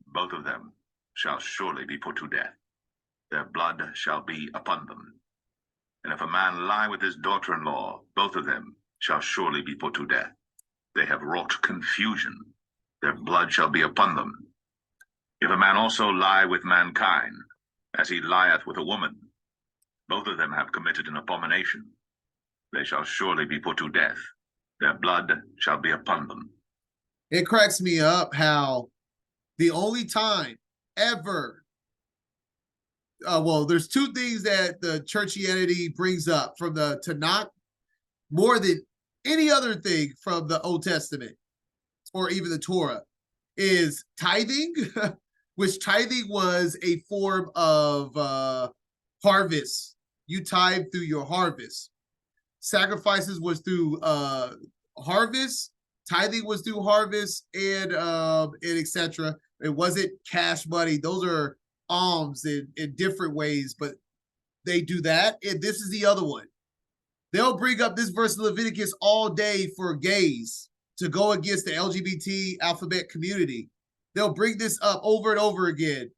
Both of them shall surely be put to death. Their blood shall be upon them. And if a man lie with his daughter-in-law, both of them shall surely be put to death. They have wrought confusion. Their blood shall be upon them. If a man also lie with mankind, as he lieth with a woman, both of them have committed an abomination. They shall surely be put to death. Their blood shall be upon them. It cracks me up how the only time ever, there's two things that the churchianity brings up from the Tanakh more than any other thing from the Old Testament or even the Torah is tithing, which tithing was a form of harvest. You tithe through your harvest. Sacrifices was through harvest. Tithing was through harvest, and etc. It wasn't cash money. Those are alms in different ways, but they do that. And this is the other one. They'll bring up this verse of Leviticus all day for gays to go against the LGBT alphabet community. They'll bring this up over and over again,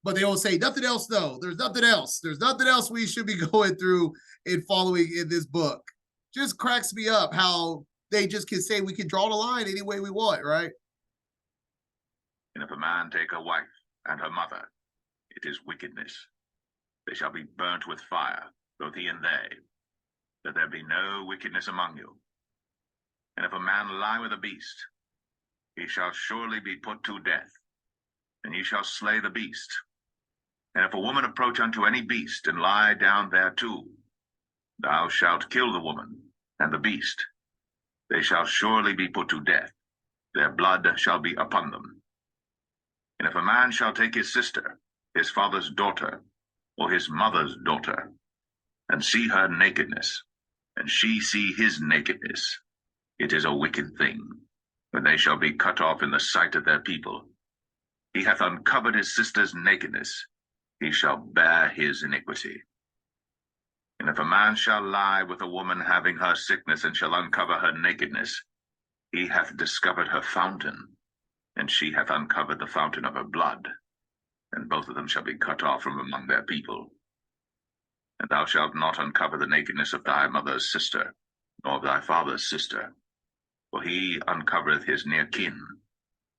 but they will say nothing else. No, there's nothing else. There's nothing else we should be going through and following in this book. Just cracks me up how they just can say we can draw the line any way we want, right? And if a man take a wife and her mother, it is wickedness. They shall be burnt with fire, both he and they, that there be no wickedness among you. And if a man lie with a beast, he shall surely be put to death, and ye shall slay the beast. And if a woman approach unto any beast and lie down thereto, thou shalt kill the woman and the beast. They shall surely be put to death. Their blood shall be upon them. And if a man shall take his sister, his father's daughter, or his mother's daughter, and see her nakedness, and she see his nakedness, it is a wicked thing, when they shall be cut off in the sight of their people. He hath uncovered his sister's nakedness, he shall bear his iniquity. And if a man shall lie with a woman having her sickness, and shall uncover her nakedness, he hath discovered her fountain, and she hath uncovered the fountain of her blood, and both of them shall be cut off from among their people. And thou shalt not uncover the nakedness of thy mother's sister, nor of thy father's sister, For he uncovereth his near kin,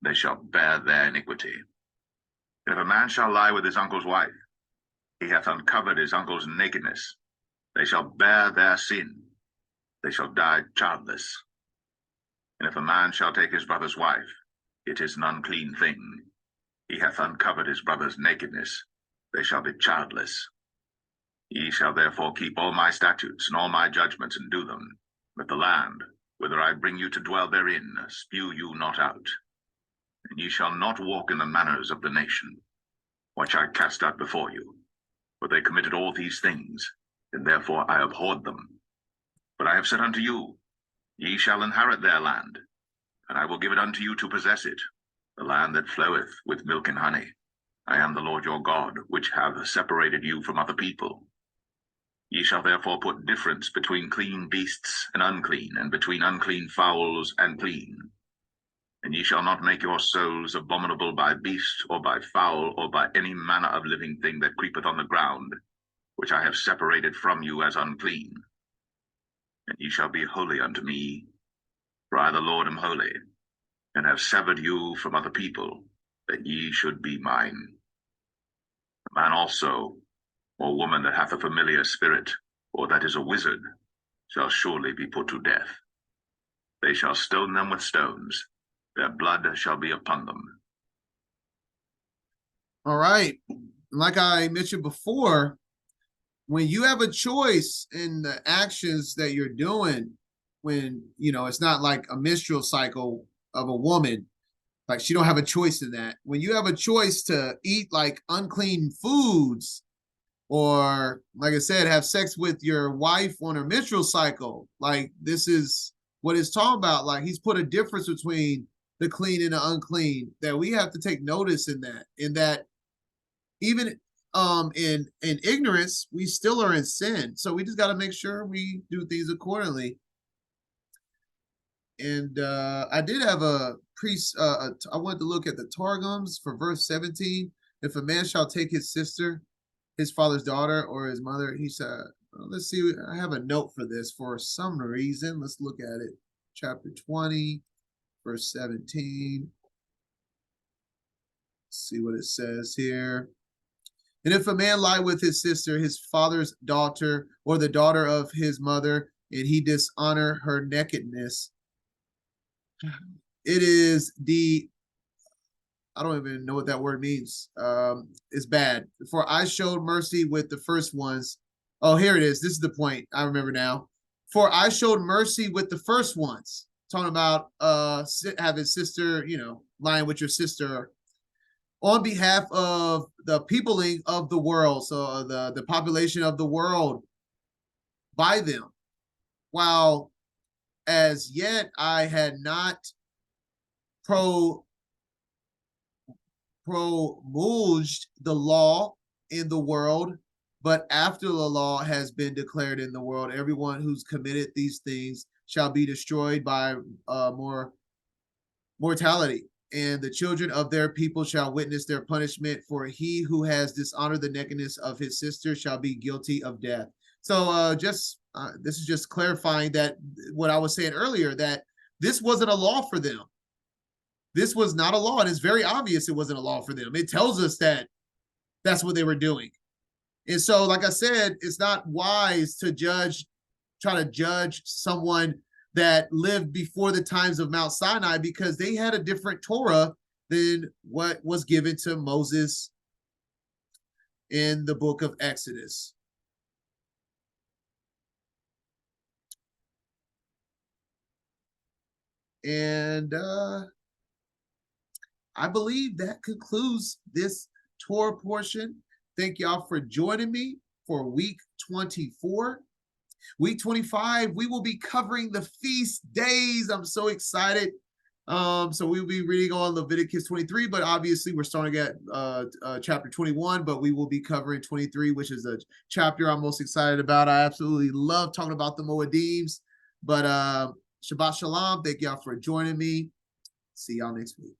they shall bear their iniquity. If a man shall lie with his uncle's wife, he hath uncovered his uncle's nakedness, they shall bear their sin, they shall die childless. And if a man shall take his brother's wife, it is an unclean thing. He hath uncovered his brother's nakedness, they shall be childless. Ye shall therefore keep all my statutes and all my judgments and do them, that the land, whither I bring you to dwell therein, spew you not out. And ye shall not walk in the manners of the nation, which I cast out before you. For they committed all these things, and therefore I abhorred them. But I have said unto you, ye shall inherit their land, and I will give it unto you to possess it, the land that floweth with milk and honey. I am the Lord your God, which have separated you from other people. Ye shall therefore put difference between clean beasts and unclean, and between unclean fowls and clean. And ye shall not make your souls abominable by beast, or by fowl, or by any manner of living thing that creepeth on the ground, which I have separated from you as unclean. And ye shall be holy unto me, for I the Lord am holy, and have severed you from other people, that ye should be mine. A man also, or woman that hath a familiar spirit, or that is a wizard, shall surely be put to death. They shall stone them with stones, their blood shall be upon them. All right. Like I mentioned before, when you have a choice in the actions that you're doing, when, you know, it's not like a menstrual cycle of a woman, like she don't have a choice in that. When you have a choice to eat like unclean foods, or like I said, have sex with your wife on her menstrual cycle, like this is what it's talking about. Like he's put a difference between the clean and the unclean, that we have to take notice in that even in ignorance, we still are in sin. So we just got to make sure we do things accordingly. And I did have I wanted to look at the Targums for verse 17. If a man shall take his sister, his father's daughter, or his mother, he said, let's see, I have a note for this for some reason. Let's look at it. Chapter 20, verse 17. Let's see what it says here. And if a man lie with his sister, his father's daughter, or the daughter of his mother, and he dishonor her nakedness, it is I don't even know what that word means. It's bad. For I showed mercy with the first ones. Oh, here it is. This is the point. I remember now. For I showed mercy with the first ones. Talking about having sister, you know, lying with your sister, on behalf of the peopling of the world, so the population of the world, by them, while as yet I had not promulged the law in the world, but after the law has been declared in the world, everyone who's committed these things shall be destroyed by mortality. And the children of their people shall witness their punishment, for he who has dishonored the nakedness of his sister shall be guilty of death. So this is just clarifying that what I was saying earlier, that this wasn't a law for them. This was not a law, and it's very obvious it wasn't a law for them. It tells us that that's what they were doing. And so, like I said, it's not wise to try to judge someone that lived before the times of Mount Sinai, because they had a different Torah than what was given to Moses in the book of Exodus. And I believe that concludes this Torah portion. Thank y'all for joining me for week 24. Week 25, we will be covering the feast days. I'm so excited. So we'll be reading on Leviticus 23, but obviously we're starting at chapter 21, but we will be covering 23, which is a chapter I'm most excited about. I absolutely love talking about the Moedims. But Shabbat Shalom. Thank y'all for joining me. See y'all next week.